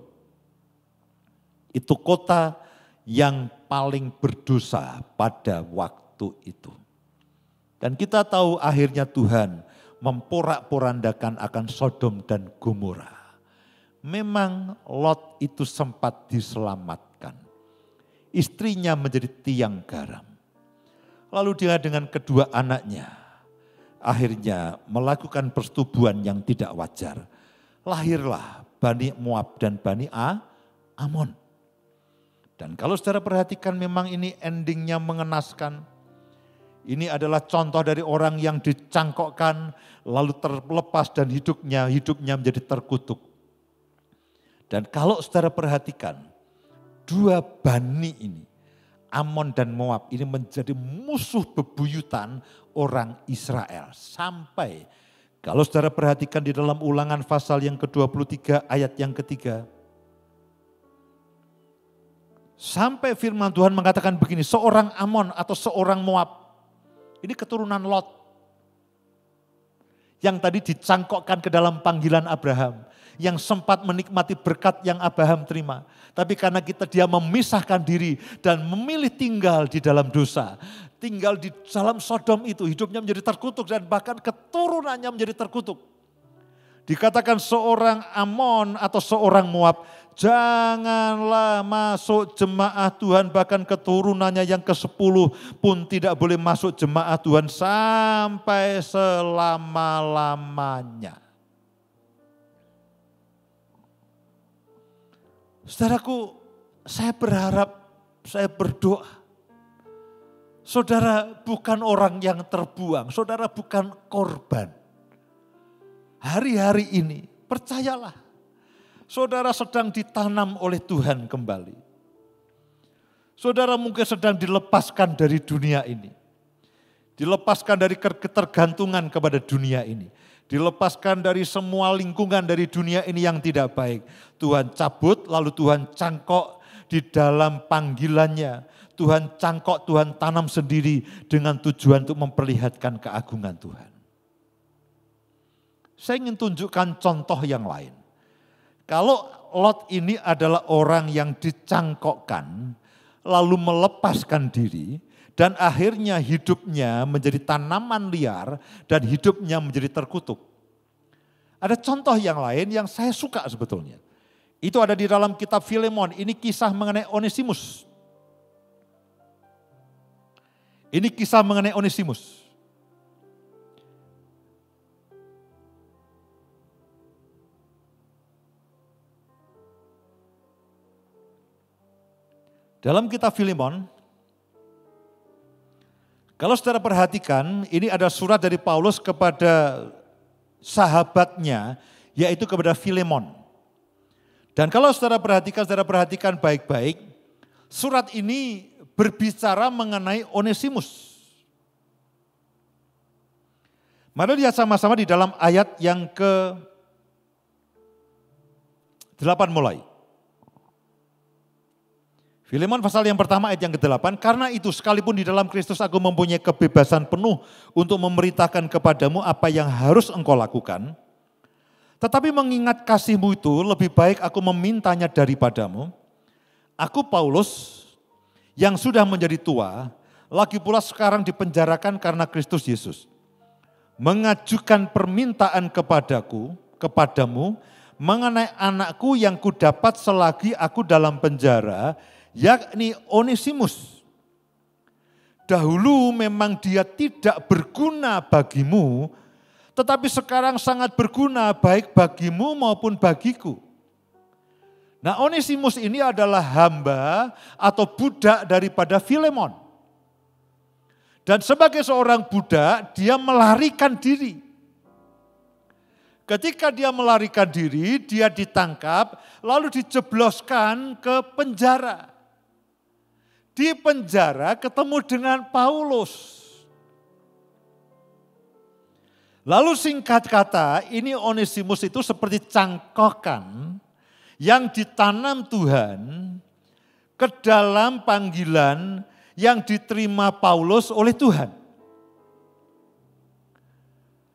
S1: Itu kota yang paling berdosa pada waktu itu. Dan kita tahu akhirnya Tuhan memporak-porandakan akan Sodom dan Gomora. Memang Lot itu sempat diselamatkan. Istrinya menjadi tiang garam. Lalu dia dengan kedua anaknya akhirnya melakukan persetubuhan yang tidak wajar. Lahirlah Bani Moab dan Bani Amon. Dan kalau saudara perhatikan memang ini endingnya mengenaskan. Ini adalah contoh dari orang yang dicangkokkan lalu terlepas dan hidupnya menjadi terkutuk. Dan kalau saudara perhatikan, dua bani ini, Amon dan Moab ini menjadi musuh bebuyutan orang Israel. Sampai kalau saudara perhatikan di dalam Ulangan pasal yang ke-23 ayat yang ketiga. Sampai firman Tuhan mengatakan begini, seorang Amon atau seorang Moab. Ini keturunan Lot. Yang tadi dicangkokkan ke dalam panggilan Abraham. Yang sempat menikmati berkat yang Abraham terima. Tapi karena dia memisahkan diri dan memilih tinggal di dalam dosa. Tinggal di dalam Sodom itu hidupnya menjadi terkutuk dan bahkan keturunannya menjadi terkutuk. Dikatakan seorang Amon atau seorang Moab, janganlah masuk jemaah Tuhan, bahkan keturunannya yang ke-10 pun tidak boleh masuk jemaah Tuhan sampai selama-lamanya. Saudaraku, saya berharap, saya berdoa, saudara bukan orang yang terbuang, saudara bukan korban. Hari-hari ini, percayalah, saudara sedang ditanam oleh Tuhan kembali. Saudara mungkin sedang dilepaskan dari dunia ini. Dilepaskan dari ketergantungan kepada dunia ini. Dilepaskan dari semua lingkungan dari dunia ini yang tidak baik. Tuhan cabut, lalu Tuhan cangkok di dalam panggilannya. Tuhan cangkok, Tuhan tanam sendiri dengan tujuan untuk memperlihatkan keagungan Tuhan. Saya ingin tunjukkan contoh yang lain. Kalau Lot ini adalah orang yang dicangkokkan, lalu melepaskan diri, dan akhirnya hidupnya menjadi tanaman liar, dan hidupnya menjadi terkutuk. Ada contoh yang lain yang saya suka sebetulnya. Itu ada di dalam kitab Filemon, ini kisah mengenai Onesimus. Ini kisah mengenai Onesimus. Dalam kitab Filemon, kalau saudara perhatikan, ini ada surat dari Paulus kepada sahabatnya, yaitu kepada Filemon. Dan kalau saudara perhatikan baik-baik, surat ini berbicara mengenai Onesimus. Mari lihat sama-sama di dalam ayat yang ke-8 mulai. Filemon pasal yang pertama ayat yang ke-8, karena itu sekalipun di dalam Kristus aku mempunyai kebebasan penuh untuk memerintahkan kepadamu apa yang harus engkau lakukan, tetapi mengingat kasihmu itu lebih baik aku memintanya daripadamu. Aku Paulus yang sudah menjadi tua, lagi pula sekarang dipenjarakan karena Kristus Yesus, mengajukan permintaan kepadamu mengenai anakku yang kudapat selagi aku dalam penjara, yakni Onesimus. Dahulu memang dia tidak berguna bagimu, tetapi sekarang sangat berguna baik bagimu maupun bagiku. Nah, Onesimus ini adalah hamba atau budak daripada Filemon. Dan sebagai seorang budak, dia melarikan diri. Ketika dia melarikan diri, dia ditangkap, lalu dijebloskan ke penjara. Di penjara ketemu dengan Paulus. Lalu singkat kata, ini Onesimus itu seperti cangkokan yang ditanam Tuhan ke dalam panggilan yang diterima Paulus oleh Tuhan.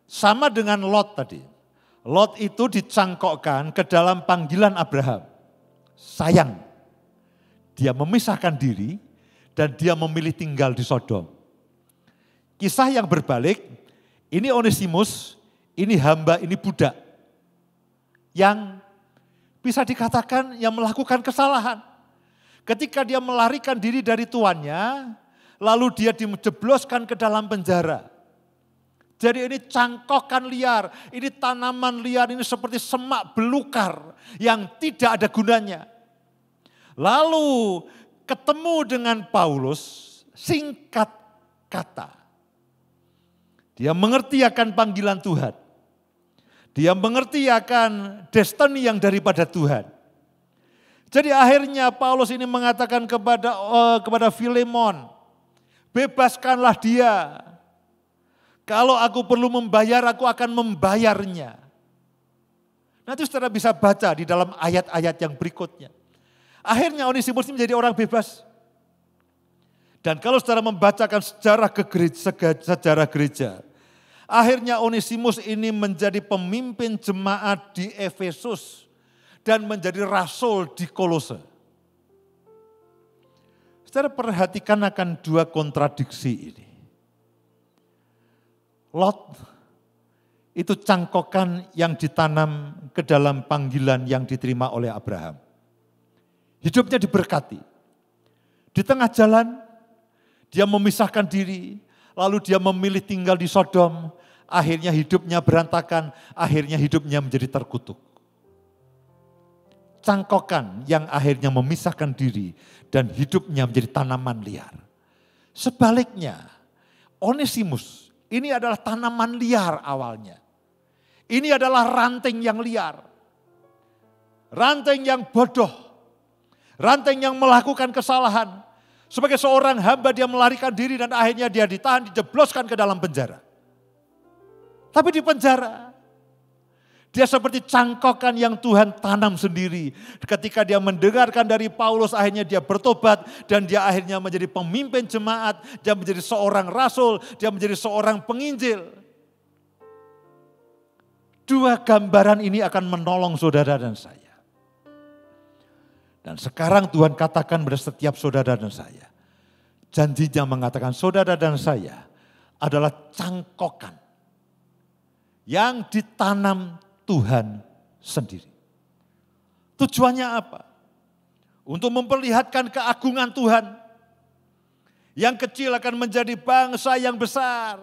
S1: Sama dengan Lot tadi. Lot itu dicangkokkan ke dalam panggilan Abraham. Sayang, dia memisahkan diri dan dia memilih tinggal di Sodom. Kisah yang berbalik, ini Onesimus, ini hamba, ini budak. Yang bisa dikatakan yang melakukan kesalahan. Ketika dia melarikan diri dari tuannya, lalu dia dijebloskan ke dalam penjara. Jadi ini cangkokan liar, ini tanaman liar, ini seperti semak belukar yang tidak ada gunanya. Lalu ketemu dengan Paulus, singkat kata. Dia mengerti akan panggilan Tuhan. Dia mengerti akan destiny yang daripada Tuhan. Jadi akhirnya Paulus ini mengatakan kepada Filemon, bebaskanlah dia. Kalau aku perlu membayar, aku akan membayarnya. Nanti saudara bisa baca di dalam ayat-ayat yang berikutnya. Akhirnya Onesimus menjadi orang bebas. Dan kalau saudara membacakan sejarah gereja, akhirnya Onesimus ini menjadi pemimpin jemaat di Efesus dan menjadi rasul di Kolose. Saudara perhatikan akan dua kontradiksi ini. Lot itu cangkokan yang ditanam ke dalam panggilan yang diterima oleh Abraham. Hidupnya diberkati. Di tengah jalan, dia memisahkan diri, lalu dia memilih tinggal di Sodom, akhirnya hidupnya berantakan, akhirnya hidupnya menjadi terkutuk. Cangkokan yang akhirnya memisahkan diri dan hidupnya menjadi tanaman liar. Sebaliknya, Onesimus ini adalah tanaman liar awalnya. Ini adalah ranting yang liar. ranting yang bodoh, ranting yang melakukan kesalahan. Sebagai seorang hamba dia melarikan diri dan akhirnya dia ditahan, dijebloskan ke dalam penjara. Tapi di penjara, dia seperti cangkokan yang Tuhan tanam sendiri. Ketika dia mendengarkan dari Paulus, akhirnya dia bertobat dan dia akhirnya menjadi pemimpin jemaat, dia menjadi seorang rasul, dia menjadi seorang penginjil. Dua gambaran ini akan menolong saudara dan saya. Dan sekarang Tuhan katakan pada setiap saudara dan saya, janjinya mengatakan saudara dan saya adalah cangkokan yang ditanam Tuhan sendiri. Tujuannya apa? Untuk memperlihatkan keagungan Tuhan. Yang kecil akan menjadi bangsa yang besar.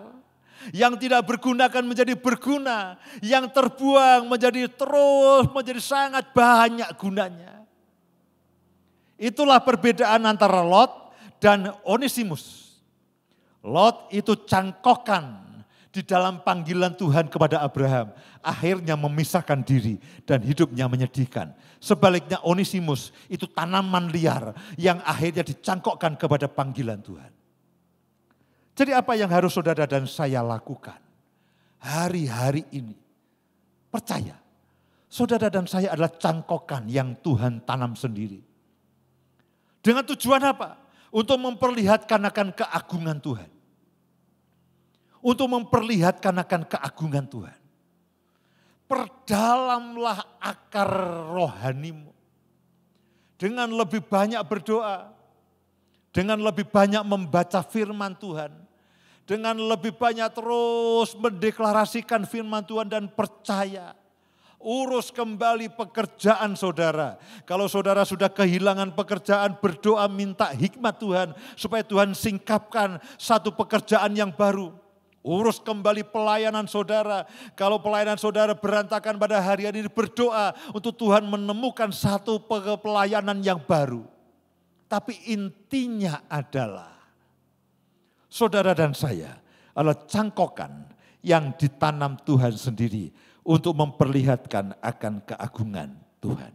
S1: Yang tidak berguna akan menjadi berguna. Yang terbuang menjadi sangat banyak gunanya. Itulah perbedaan antara Lot dan Onesimus. Lot itu cangkokan di dalam panggilan Tuhan kepada Abraham, akhirnya memisahkan diri dan hidupnya menyedihkan. Sebaliknya Onesimus itu tanaman liar yang akhirnya dicangkokkan kepada panggilan Tuhan. Jadi apa yang harus saudara dan saya lakukan hari-hari ini? Percaya, saudara dan saya adalah cangkokan yang Tuhan tanam sendiri. Dengan tujuan apa? Untuk memperlihatkan akan keagungan Tuhan. Untuk memperlihatkan akan keagungan Tuhan. Perdalamlah akar rohanimu. Dengan lebih banyak berdoa. Dengan lebih banyak membaca firman Tuhan. Dengan lebih banyak terus mendeklarasikan firman Tuhan dan percaya. Urus kembali pekerjaan saudara. Kalau saudara sudah kehilangan pekerjaan, berdoa minta hikmat Tuhan. Supaya Tuhan singkapkan satu pekerjaan yang baru. Urus kembali pelayanan saudara. Kalau pelayanan saudara berantakan pada hari ini, berdoa untuk Tuhan menemukan satu pelayanan yang baru. Tapi intinya adalah saudara dan saya adalah cangkokan yang ditanam Tuhan sendiri untuk memperlihatkan akan keagungan Tuhan.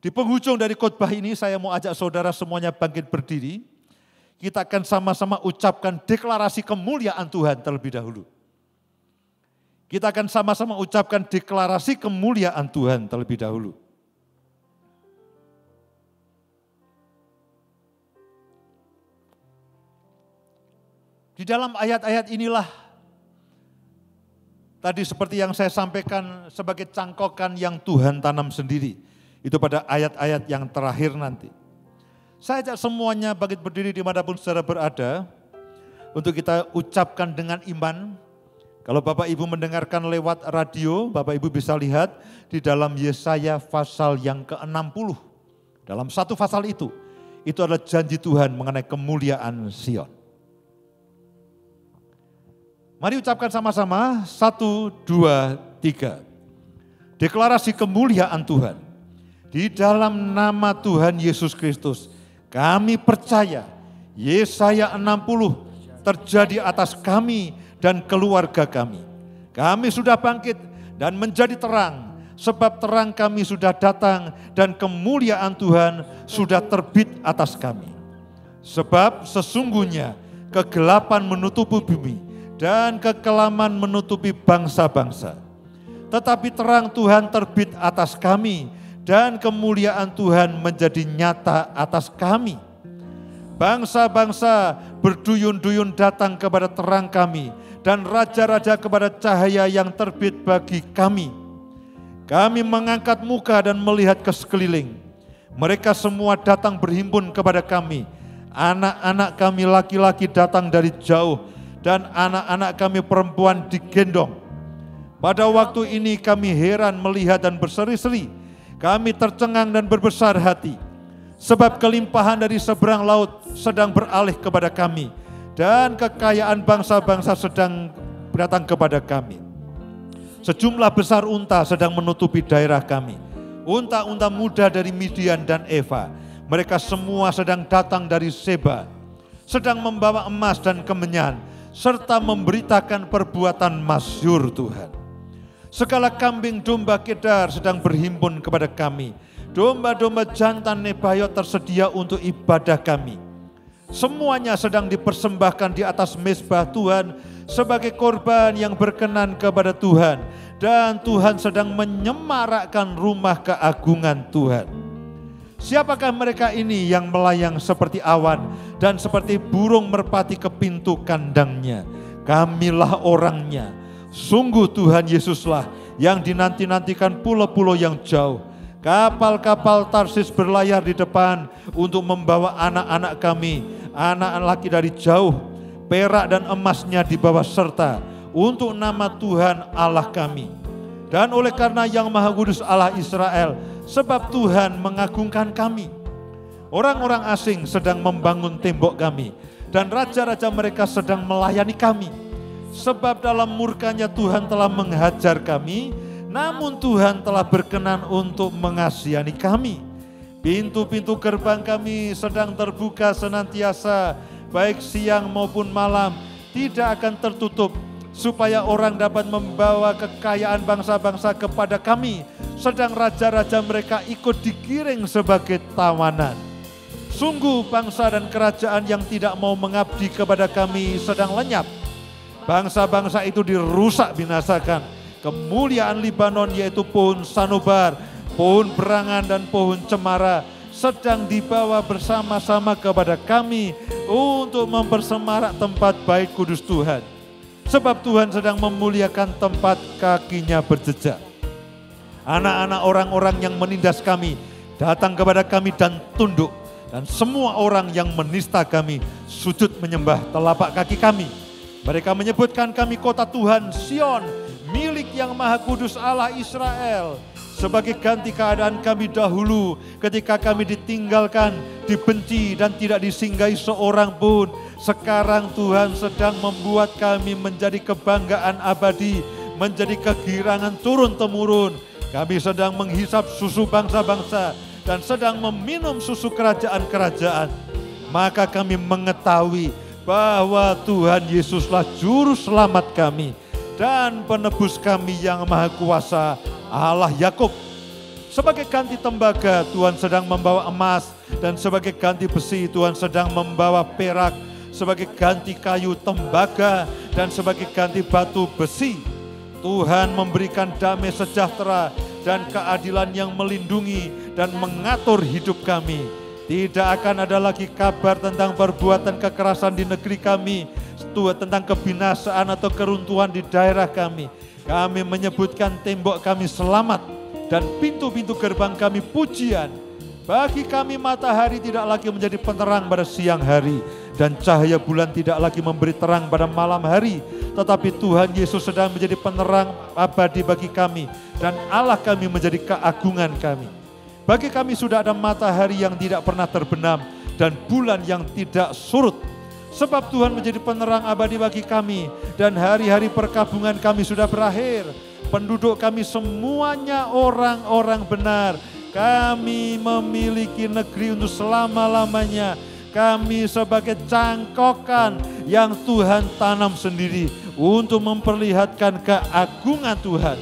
S1: Di penghujung dari khotbah ini saya mau ajak saudara semuanya bangkit berdiri. Kita akan sama-sama ucapkan deklarasi kemuliaan Tuhan terlebih dahulu. Kita akan sama-sama ucapkan deklarasi kemuliaan Tuhan terlebih dahulu. Di dalam ayat-ayat inilah, tadi seperti yang saya sampaikan sebagai cangkokan yang Tuhan tanam sendiri. Itu pada ayat-ayat yang terakhir nanti. Saya ajak semuanya bangkit berdiri dimanapun saudara berada. Untuk kita ucapkan dengan iman. Kalau Bapak Ibu mendengarkan lewat radio, Bapak Ibu bisa lihat di dalam Yesaya pasal yang ke-60. Dalam satu pasal itu adalah janji Tuhan mengenai kemuliaan Sion. Mari ucapkan sama-sama, 1, 2, 3. Deklarasi kemuliaan Tuhan. Di dalam nama Tuhan Yesus Kristus, kami percaya Yesaya 60 terjadi atas kami dan keluarga kami. Kami sudah bangkit dan menjadi terang, sebab terang kami sudah datang dan kemuliaan Tuhan sudah terbit atas kami. Sebab sesungguhnya kegelapan menutupi bumi dan kekelaman menutupi bangsa-bangsa. Tetapi terang Tuhan terbit atas kami dan kemuliaan Tuhan menjadi nyata atas kami. Bangsa-bangsa berduyun-duyun datang kepada terang kami dan raja-raja kepada cahaya yang terbit bagi kami. Kami mengangkat muka dan melihat ke sekeliling. Mereka semua datang berhimpun kepada kami. Anak-anak kami laki-laki datang dari jauh dan anak-anak kami perempuan digendong. Pada waktu ini kami heran melihat dan berseri-seri. Kami tercengang dan berbesar hati. Sebab kelimpahan dari seberang laut sedang beralih kepada kami. Dan kekayaan bangsa-bangsa sedang datang kepada kami. Sejumlah besar unta sedang menutupi daerah kami. Unta-unta muda dari Midian dan Eva. Mereka semua sedang datang dari Seba. Sedang membawa emas dan kemenyan. Serta memberitakan perbuatan masyhur Tuhan. Segala kambing domba Kedar sedang berhimpun kepada kami. Domba-domba jantan Nebaiot tersedia untuk ibadah kami. Semuanya sedang dipersembahkan di atas mezbah Tuhan sebagai korban yang berkenan kepada Tuhan. Dan Tuhan sedang menyemarakkan rumah keagungan Tuhan. Siapakah mereka ini yang melayang seperti awan dan seperti burung merpati ke pintu kandangnya? Kamilah orangnya. Sungguh Tuhan Yesuslah yang dinanti-nantikan pulau-pulau yang jauh. Kapal-kapal Tarsis berlayar di depan untuk membawa anak-anak kami, anak laki dari jauh, perak dan emasnya dibawa serta untuk nama Tuhan Allah kami. Dan oleh karena Yang Maha Kudus Allah Israel, sebab Tuhan mengagungkan kami. Orang-orang asing sedang membangun tembok kami, dan raja-raja mereka sedang melayani kami. Sebab dalam murkanya Tuhan telah menghajar kami, namun Tuhan telah berkenan untuk mengasihani kami. Pintu-pintu gerbang kami sedang terbuka senantiasa, baik siang maupun malam, tidak akan tertutup, supaya orang dapat membawa kekayaan bangsa-bangsa kepada kami, sedang raja-raja mereka ikut digiring sebagai tawanan. Sungguh bangsa dan kerajaan yang tidak mau mengabdi kepada kami sedang lenyap. Bangsa-bangsa itu dirusak binasakan. Kemuliaan Libanon yaitu pohon sanobar, pohon berangan dan pohon cemara sedang dibawa bersama-sama kepada kami untuk mempersemarak tempat bait kudus Tuhan. Sebab Tuhan sedang memuliakan tempat kakinya berjejak. Anak-anak orang-orang yang menindas kami datang kepada kami dan tunduk. Dan semua orang yang menista kami sujud menyembah telapak kaki kami. Mereka menyebutkan kami kota Tuhan Sion, milik Yang Maha Kudus Allah Israel. Sebagai ganti keadaan kami dahulu ketika kami ditinggalkan, dibenci dan tidak disinggahi seorang pun. Sekarang Tuhan sedang membuat kami menjadi kebanggaan abadi, menjadi kegirangan turun-temurun. Kami sedang menghisap susu bangsa-bangsa dan sedang meminum susu kerajaan-kerajaan. Maka kami mengetahui bahwa Tuhan Yesuslah juru selamat kami dan penebus kami yang maha kuasa, Allah Yakub. Sebagai ganti tembaga Tuhan sedang membawa emas, dan sebagai ganti besi Tuhan sedang membawa perak, sebagai ganti kayu tembaga dan sebagai ganti batu besi. Tuhan memberikan damai sejahtera dan keadilan yang melindungi dan mengatur hidup kami. Tidak akan ada lagi kabar tentang perbuatan kekerasan di negeri kami, tentang kebinasaan atau keruntuhan di daerah kami. Kami menyebutkan tembok kami selamat dan pintu-pintu gerbang kami pujian. Bagi kami matahari tidak lagi menjadi penerang pada siang hari, dan cahaya bulan tidak lagi memberi terang pada malam hari. Tetapi Tuhan Yesus sedang menjadi penerang abadi bagi kami, dan Allah kami menjadi keagungan kami. Bagi kami sudah ada matahari yang tidak pernah terbenam dan bulan yang tidak surut. Sebab Tuhan menjadi penerang abadi bagi kami, dan hari-hari perkabungan kami sudah berakhir. Penduduk kami semuanya orang-orang benar. Kami memiliki negeri untuk selama-lamanya. Kami sebagai cangkokan yang Tuhan tanam sendiri untuk memperlihatkan keagungan Tuhan.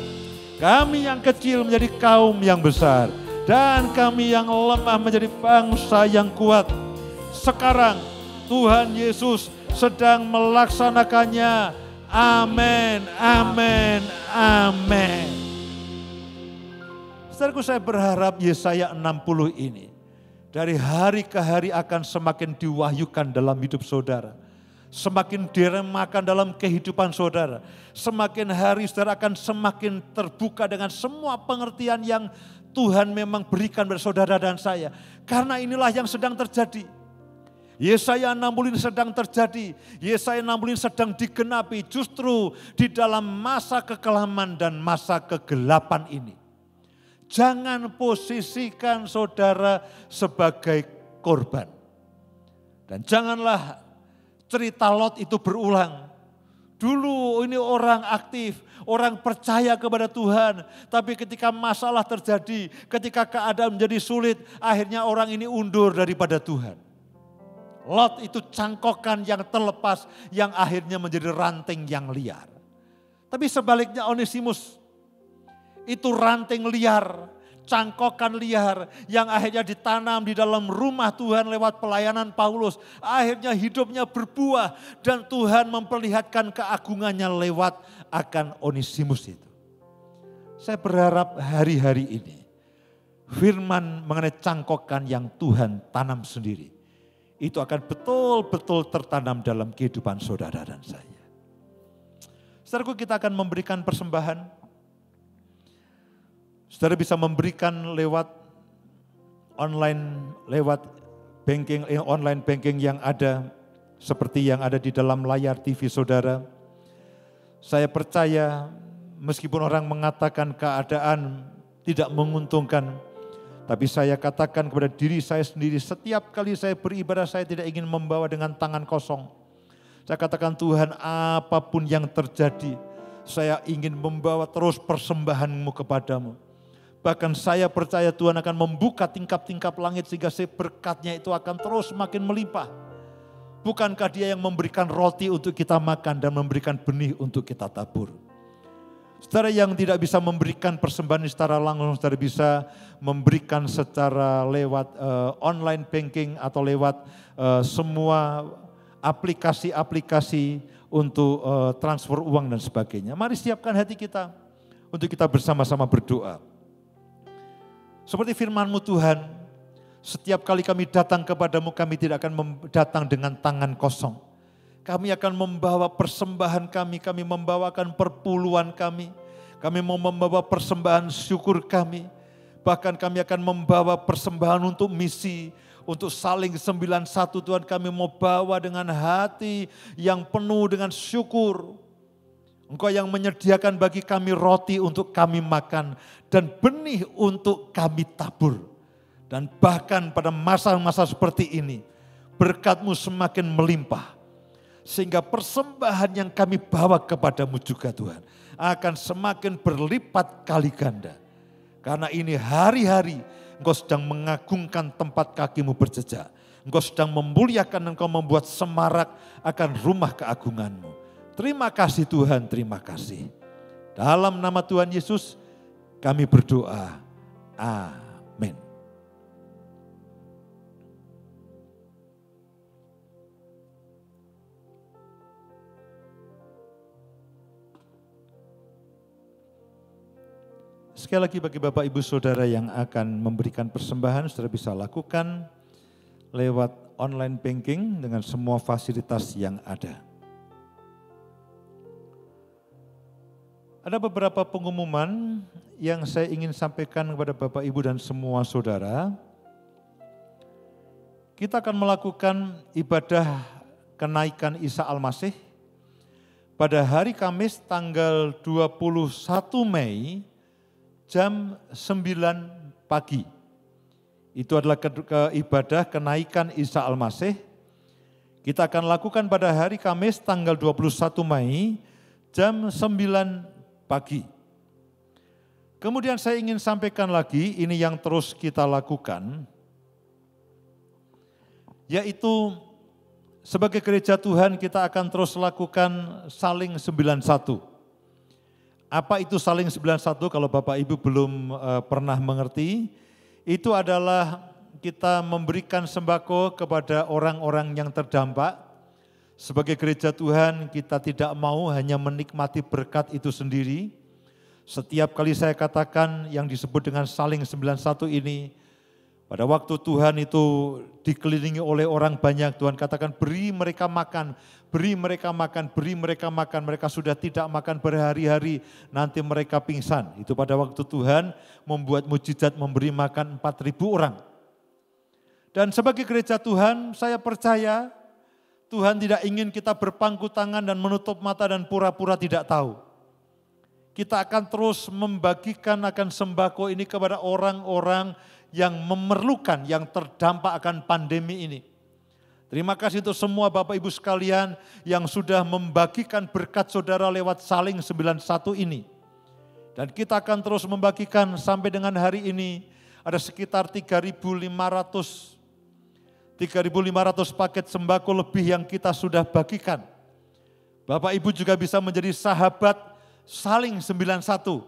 S1: Kami yang kecil menjadi kaum yang besar, dan kami yang lemah menjadi bangsa yang kuat. Sekarang Tuhan Yesus sedang melaksanakannya. Amin, amin, amin. Saudaraku, saya berharap Yesaya 60 ini dari hari ke hari akan semakin diwahyukan dalam hidup saudara. Semakin diremakan dalam kehidupan saudara. Semakin hari saudara akan semakin terbuka dengan semua pengertian yang Tuhan memang berikan kepada saudara dan saya. Karena inilah yang sedang terjadi. Yesaya 60 ini sedang terjadi. Yesaya 60 ini sedang digenapi justru di dalam masa kekelaman dan masa kegelapan ini. Jangan posisikan saudara sebagai korban. Dan janganlah cerita Lot itu berulang. Dulu ini orang aktif, orang percaya kepada Tuhan. Tapi ketika masalah terjadi, ketika keadaan menjadi sulit, akhirnya orang ini undur daripada Tuhan. Lot itu cangkokan yang terlepas, yang akhirnya menjadi ranting yang liar. Tapi sebaliknya Onesimus Itu ranting liar, cangkokan liar yang akhirnya ditanam di dalam rumah Tuhan lewat pelayanan Paulus. Akhirnya hidupnya berbuah dan Tuhan memperlihatkan keagungannya lewat akan Onesimus itu. Saya berharap hari-hari ini firman mengenai cangkokan yang Tuhan tanam sendiri, itu akan betul-betul tertanam dalam kehidupan saudara dan saya. Saudaraku, kita akan memberikan persembahan. Saudara bisa memberikan lewat online, lewat online banking yang ada, seperti yang ada di dalam layar TV saudara. Saya percaya meskipun orang mengatakan keadaan tidak menguntungkan, tapi saya katakan kepada diri saya sendiri, setiap kali saya beribadah saya tidak ingin membawa dengan tangan kosong. Saya katakan, Tuhan, apapun yang terjadi, saya ingin membawa terus persembahan-Mu kepadamu. Bahkan saya percaya Tuhan akan membuka tingkap-tingkap langit sehingga berkat-Nya itu akan terus makin melimpah. Bukankah Dia yang memberikan roti untuk kita makan dan memberikan benih untuk kita tabur? Saudara yang tidak bisa memberikan persembahan secara langsung, saudara bisa memberikan secara lewat online banking atau lewat semua aplikasi-aplikasi untuk transfer uang dan sebagainya. Mari siapkan hati kita untuk kita bersama-sama berdoa. Seperti firman-Mu Tuhan, setiap kali kami datang kepadamu, kami tidak akan datang dengan tangan kosong. Kami akan membawa persembahan kami membawakan perpuluhan kami mau membawa persembahan syukur kami. Bahkan kami akan membawa persembahan untuk misi, untuk saling 91 Tuhan, kami mau bawa dengan hati yang penuh dengan syukur. Engkau yang menyediakan bagi kami roti untuk kami makan dan benih untuk kami tabur. Dan bahkan pada masa-masa seperti ini, berkat-Mu semakin melimpah. Sehingga persembahan yang kami bawa kepadamu juga Tuhan, akan semakin berlipat kali ganda. Karena ini hari-hari Engkau sedang mengagungkan tempat kakimu berjejak. Engkau sedang memuliakan, Engkau membuat semarak akan rumah keagungan-Mu. Terima kasih Tuhan, terima kasih. Dalam nama Tuhan Yesus kami berdoa. Amin. Sekali lagi bagi Bapak Ibu Saudara yang akan memberikan persembahan, saudara bisa lakukan lewat online banking dengan semua fasilitas yang ada. Ada beberapa pengumuman yang saya ingin sampaikan kepada Bapak Ibu dan semua saudara. Kita akan melakukan ibadah kenaikan Isa Al-Masih pada hari Kamis tanggal 21 Mei jam 9 pagi. Itu adalah ibadah kenaikan Isa Al-Masih. Kita akan lakukan pada hari Kamis tanggal 21 Mei jam 9 pagi. Kemudian saya ingin sampaikan lagi, ini yang terus kita lakukan, yaitu sebagai gereja Tuhan kita akan terus lakukan saling 91. Apa itu saling 91 kalau Bapak Ibu belum pernah mengerti? Itu adalah kita memberikan sembako kepada orang-orang yang terdampak. Sebagai gereja Tuhan kita tidak mau hanya menikmati berkat itu sendiri. Setiap kali saya katakan yang disebut dengan saling 91 ini, pada waktu Tuhan itu dikelilingi oleh orang banyak, Tuhan katakan beri mereka makan, beri mereka makan, beri mereka makan. Mereka sudah tidak makan berhari-hari, nanti mereka pingsan. Itu pada waktu Tuhan membuat mujizat memberi makan 4.000 orang. Dan sebagai gereja Tuhan saya percaya Tuhan tidak ingin kita berpangku tangan dan menutup mata dan pura-pura tidak tahu. Kita akan terus membagikan akan sembako ini kepada orang-orang yang memerlukan, yang terdampak akan pandemi ini. Terima kasih untuk semua Bapak Ibu sekalian yang sudah membagikan berkat saudara lewat saling 91 ini. Dan kita akan terus membagikan sampai dengan hari ini ada sekitar 3.500 paket sembako lebih yang kita sudah bagikan. Bapak Ibu juga bisa menjadi sahabat saling 91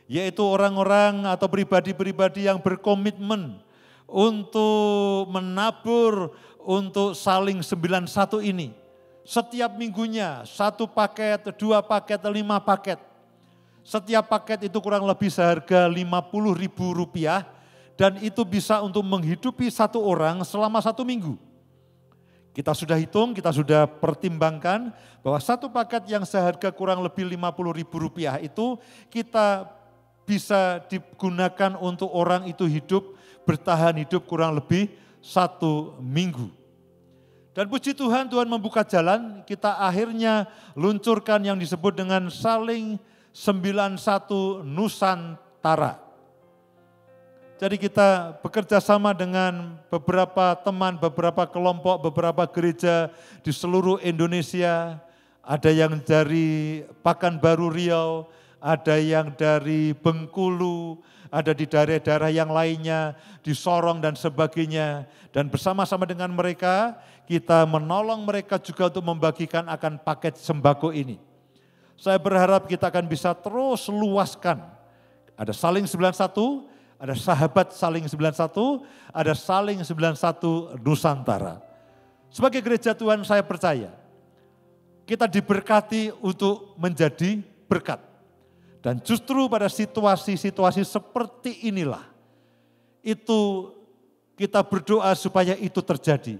S1: yaitu orang-orang atau pribadi-pribadi yang berkomitmen untuk menabur untuk saling 91 ini. Setiap minggunya 1 paket, 2 paket, 5 paket. Setiap paket itu kurang lebih seharga Rp50.000 dan itu bisa untuk menghidupi 1 orang selama 1 minggu. Kita sudah hitung, kita sudah pertimbangkan bahwa 1 paket yang seharga kurang lebih Rp50.000 itu kita bisa digunakan untuk orang itu hidup, bertahan hidup kurang lebih 1 minggu. Dan puji Tuhan, Tuhan membuka jalan, kita akhirnya luncurkan yang disebut dengan Saling 91 Nusantara. Jadi kita bekerja sama dengan beberapa teman, beberapa kelompok, beberapa gereja di seluruh Indonesia. Ada yang dari Pekanbaru Riau, ada yang dari Bengkulu, ada di daerah-daerah yang lainnya, di Sorong dan sebagainya. Dan bersama-sama dengan mereka, kita menolong mereka juga untuk membagikan akan paket sembako ini. Saya berharap kita akan bisa terus luaskan. Ada Saling 91, ada Sahabat Saling 91, ada Saling 91 Nusantara. Sebagai gereja Tuhan saya percaya, kita diberkati untuk menjadi berkat. Dan justru pada situasi-situasi seperti inilah, itu kita berdoa supaya itu terjadi.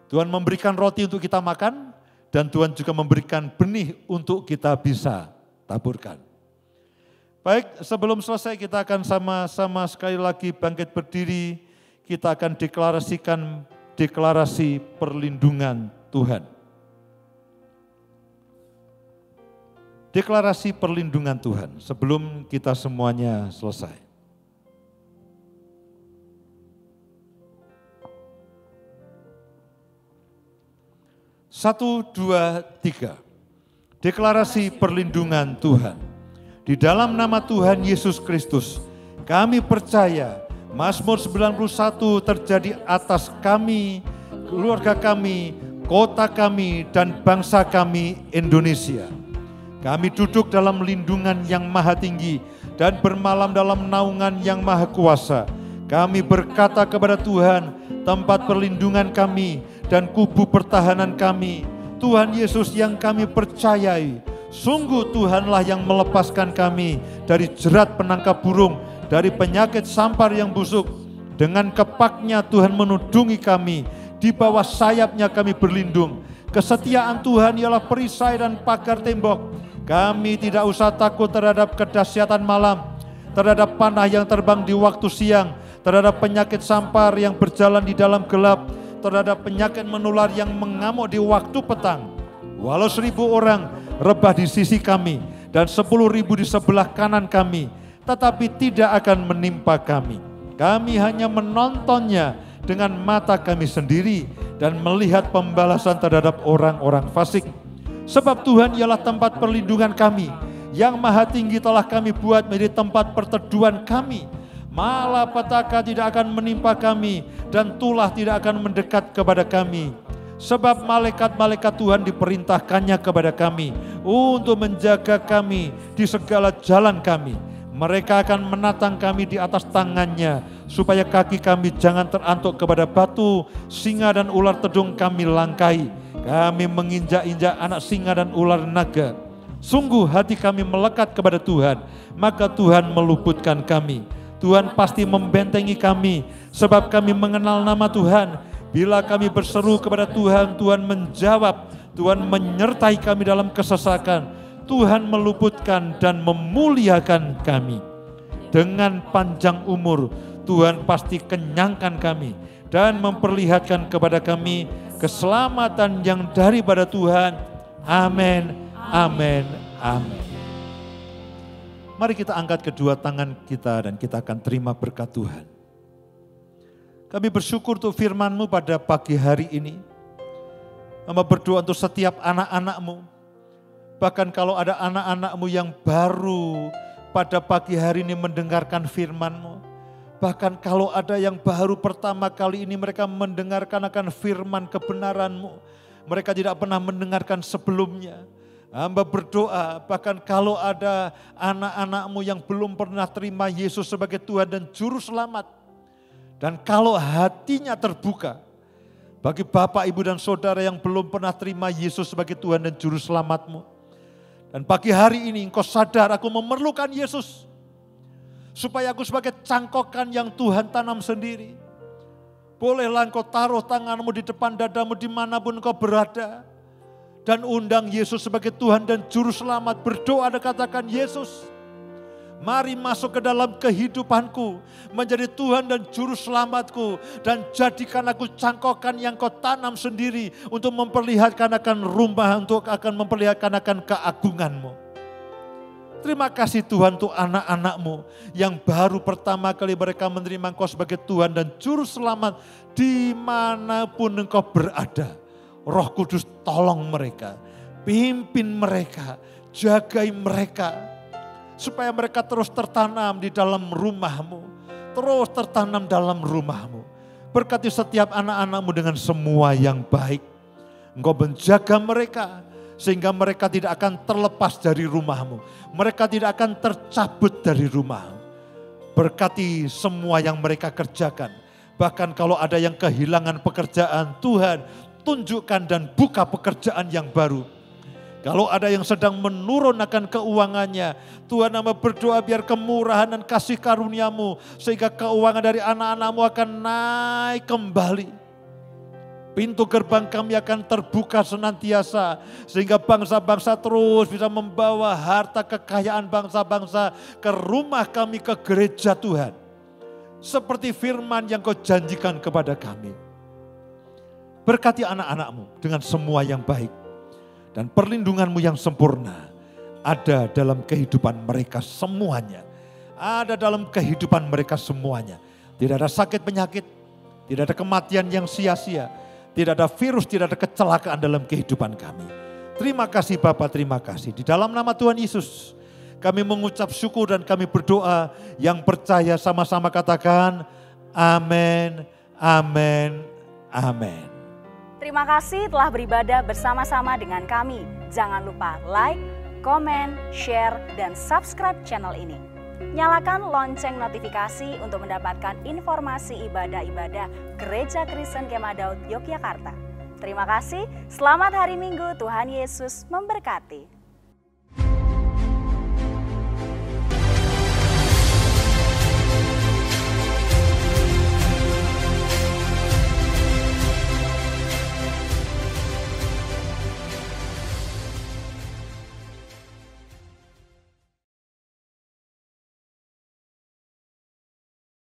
S1: Tuhan memberikan roti untuk kita makan, dan Tuhan juga memberikan benih untuk kita bisa taburkan. Baik, sebelum selesai kita akan sama-sama sekali lagi bangkit berdiri, kita akan deklarasikan deklarasi perlindungan Tuhan. Deklarasi perlindungan Tuhan sebelum kita semuanya selesai. 1, 2, 3. Deklarasi perlindungan Tuhan. Di dalam nama Tuhan Yesus Kristus, kami percaya Mazmur 91 terjadi atas kami, keluarga kami, kota kami, dan bangsa kami Indonesia. Kami duduk dalam lindungan yang maha tinggi dan bermalam dalam naungan yang maha kuasa. Kami berkata kepada Tuhan, tempat perlindungan kami dan kubu pertahanan kami, Tuhan Yesus yang kami percayai. Sungguh Tuhanlah yang melepaskan kami dari jerat penangkap burung, dari penyakit sampar yang busuk. Dengan kepaknya Tuhan menudungi kami, di bawah sayapnya kami berlindung. Kesetiaan Tuhan ialah perisai dan pagar tembok. Kami tidak usah takut terhadap kedahsyatan malam, terhadap panah yang terbang di waktu siang, terhadap penyakit sampar yang berjalan di dalam gelap, terhadap penyakit menular yang mengamuk di waktu petang. Walau 1000 orang rebah di sisi kami dan 10.000 di sebelah kanan kami, tetapi tidak akan menimpa kami. Kami hanya menontonnya dengan mata kami sendiri dan melihat pembalasan terhadap orang-orang fasik. Sebab Tuhan ialah tempat perlindungan kami, yang maha tinggi telah kami buat menjadi tempat perteduhan kami. Malapetaka tidak akan menimpa kami dan tulah tidak akan mendekat kepada kami. Sebab malaikat-malaikat Tuhan diperintahkannya kepada kami untuk menjaga kami di segala jalan kami. Mereka akan menatang kami di atas tangannya supaya kaki kami jangan terantuk kepada batu, singa dan ular tedung kami langkai. Kami menginjak-injak anak singa dan ular naga. Sungguh hati kami melekat kepada Tuhan, maka Tuhan meluputkan kami. Tuhan pasti membentengi kami, sebab kami mengenal nama Tuhan. Bila kami berseru kepada Tuhan, Tuhan menjawab. Tuhan menyertai kami dalam kesesakan. Tuhan meluputkan dan memuliakan kami. Dengan panjang umur, Tuhan pasti kenyangkan kami dan memperlihatkan kepada kami keselamatan yang daripada Tuhan. Amin, amin, amin. Mari kita angkat kedua tangan kita dan kita akan terima berkat Tuhan. Kami bersyukur untuk firman-Mu pada pagi hari ini. Hamba berdoa untuk setiap anak-anak-Mu. Bahkan kalau ada anak-anak-Mu yang baru pada pagi hari ini mendengarkan firman-Mu. Bahkan kalau ada yang baru pertama kali ini mereka mendengarkan akan firman kebenaran-Mu. Mereka tidak pernah mendengarkan sebelumnya. Hamba berdoa bahkan kalau ada anak-anak-Mu yang belum pernah terima Yesus sebagai Tuhan dan Juru Selamat. Dan kalau hatinya terbuka bagi Bapak, Ibu dan Saudara yang belum pernah terima Yesus sebagai Tuhan dan Juru Selamat-Mu. Dan pagi hari ini engkau sadar aku memerlukan Yesus. Supaya aku sebagai cangkokan yang Tuhan tanam sendiri. Bolehlah engkau taruh tanganmu di depan dadamu dimanapun engkau berada. Dan undang Yesus sebagai Tuhan dan Juru Selamat. Berdoa dan katakan, Yesus, mari masuk ke dalam kehidupanku. Menjadi Tuhan dan Juru Selamatku. Dan jadikan aku cangkokan yang kau tanam sendiri. Untuk memperlihatkan akan rumah. Untuk akan memperlihatkan akan keagungan-Mu. Terima kasih Tuhan untuk anak-anak-Mu. Yang baru pertama kali mereka menerima Engkau sebagai Tuhan dan Juru Selamat. Dimanapun Engkau berada. Roh Kudus tolong mereka, pimpin mereka, jagai mereka. Supaya mereka terus tertanam di dalam rumah-Mu. Terus tertanam dalam rumah-Mu. Berkati setiap anak-anak-Mu dengan semua yang baik. Engkau menjaga mereka, sehingga mereka tidak akan terlepas dari rumah-Mu. Mereka tidak akan tercabut dari rumah-Mu. Berkati semua yang mereka kerjakan. Bahkan kalau ada yang kehilangan pekerjaan, Tuhan tunjukkan dan buka pekerjaan yang baru. Kalau ada yang sedang menurun akan keuangannya, Tuhan hamba berdoa biar kemurahan dan kasih karunia-Mu, sehingga keuangan dari anak-anak-Mu akan naik kembali. Pintu gerbang kami akan terbuka senantiasa, sehingga bangsa-bangsa terus bisa membawa harta kekayaan bangsa-bangsa ke rumah kami, ke gereja Tuhan. Seperti firman yang Kau janjikan kepada kami. Berkati anak-anak-Mu dengan semua yang baik. Dan perlindungan-Mu yang sempurna ada dalam kehidupan mereka semuanya. Ada dalam kehidupan mereka semuanya. Tidak ada sakit penyakit, tidak ada kematian yang sia-sia. Tidak ada virus, tidak ada kecelakaan dalam kehidupan kami. Terima kasih Bapa, terima kasih. Di dalam nama Tuhan Yesus kami mengucap syukur dan kami berdoa. Yang percaya sama-sama katakan amin, amin, amin.
S2: Terima kasih telah beribadah bersama-sama dengan kami. Jangan lupa like, komen, share, dan subscribe channel ini. Nyalakan lonceng notifikasi untuk mendapatkan informasi ibadah-ibadah Gereja Kristen Kemah Daud Yogyakarta. Terima kasih, selamat hari Minggu, Tuhan Yesus memberkati.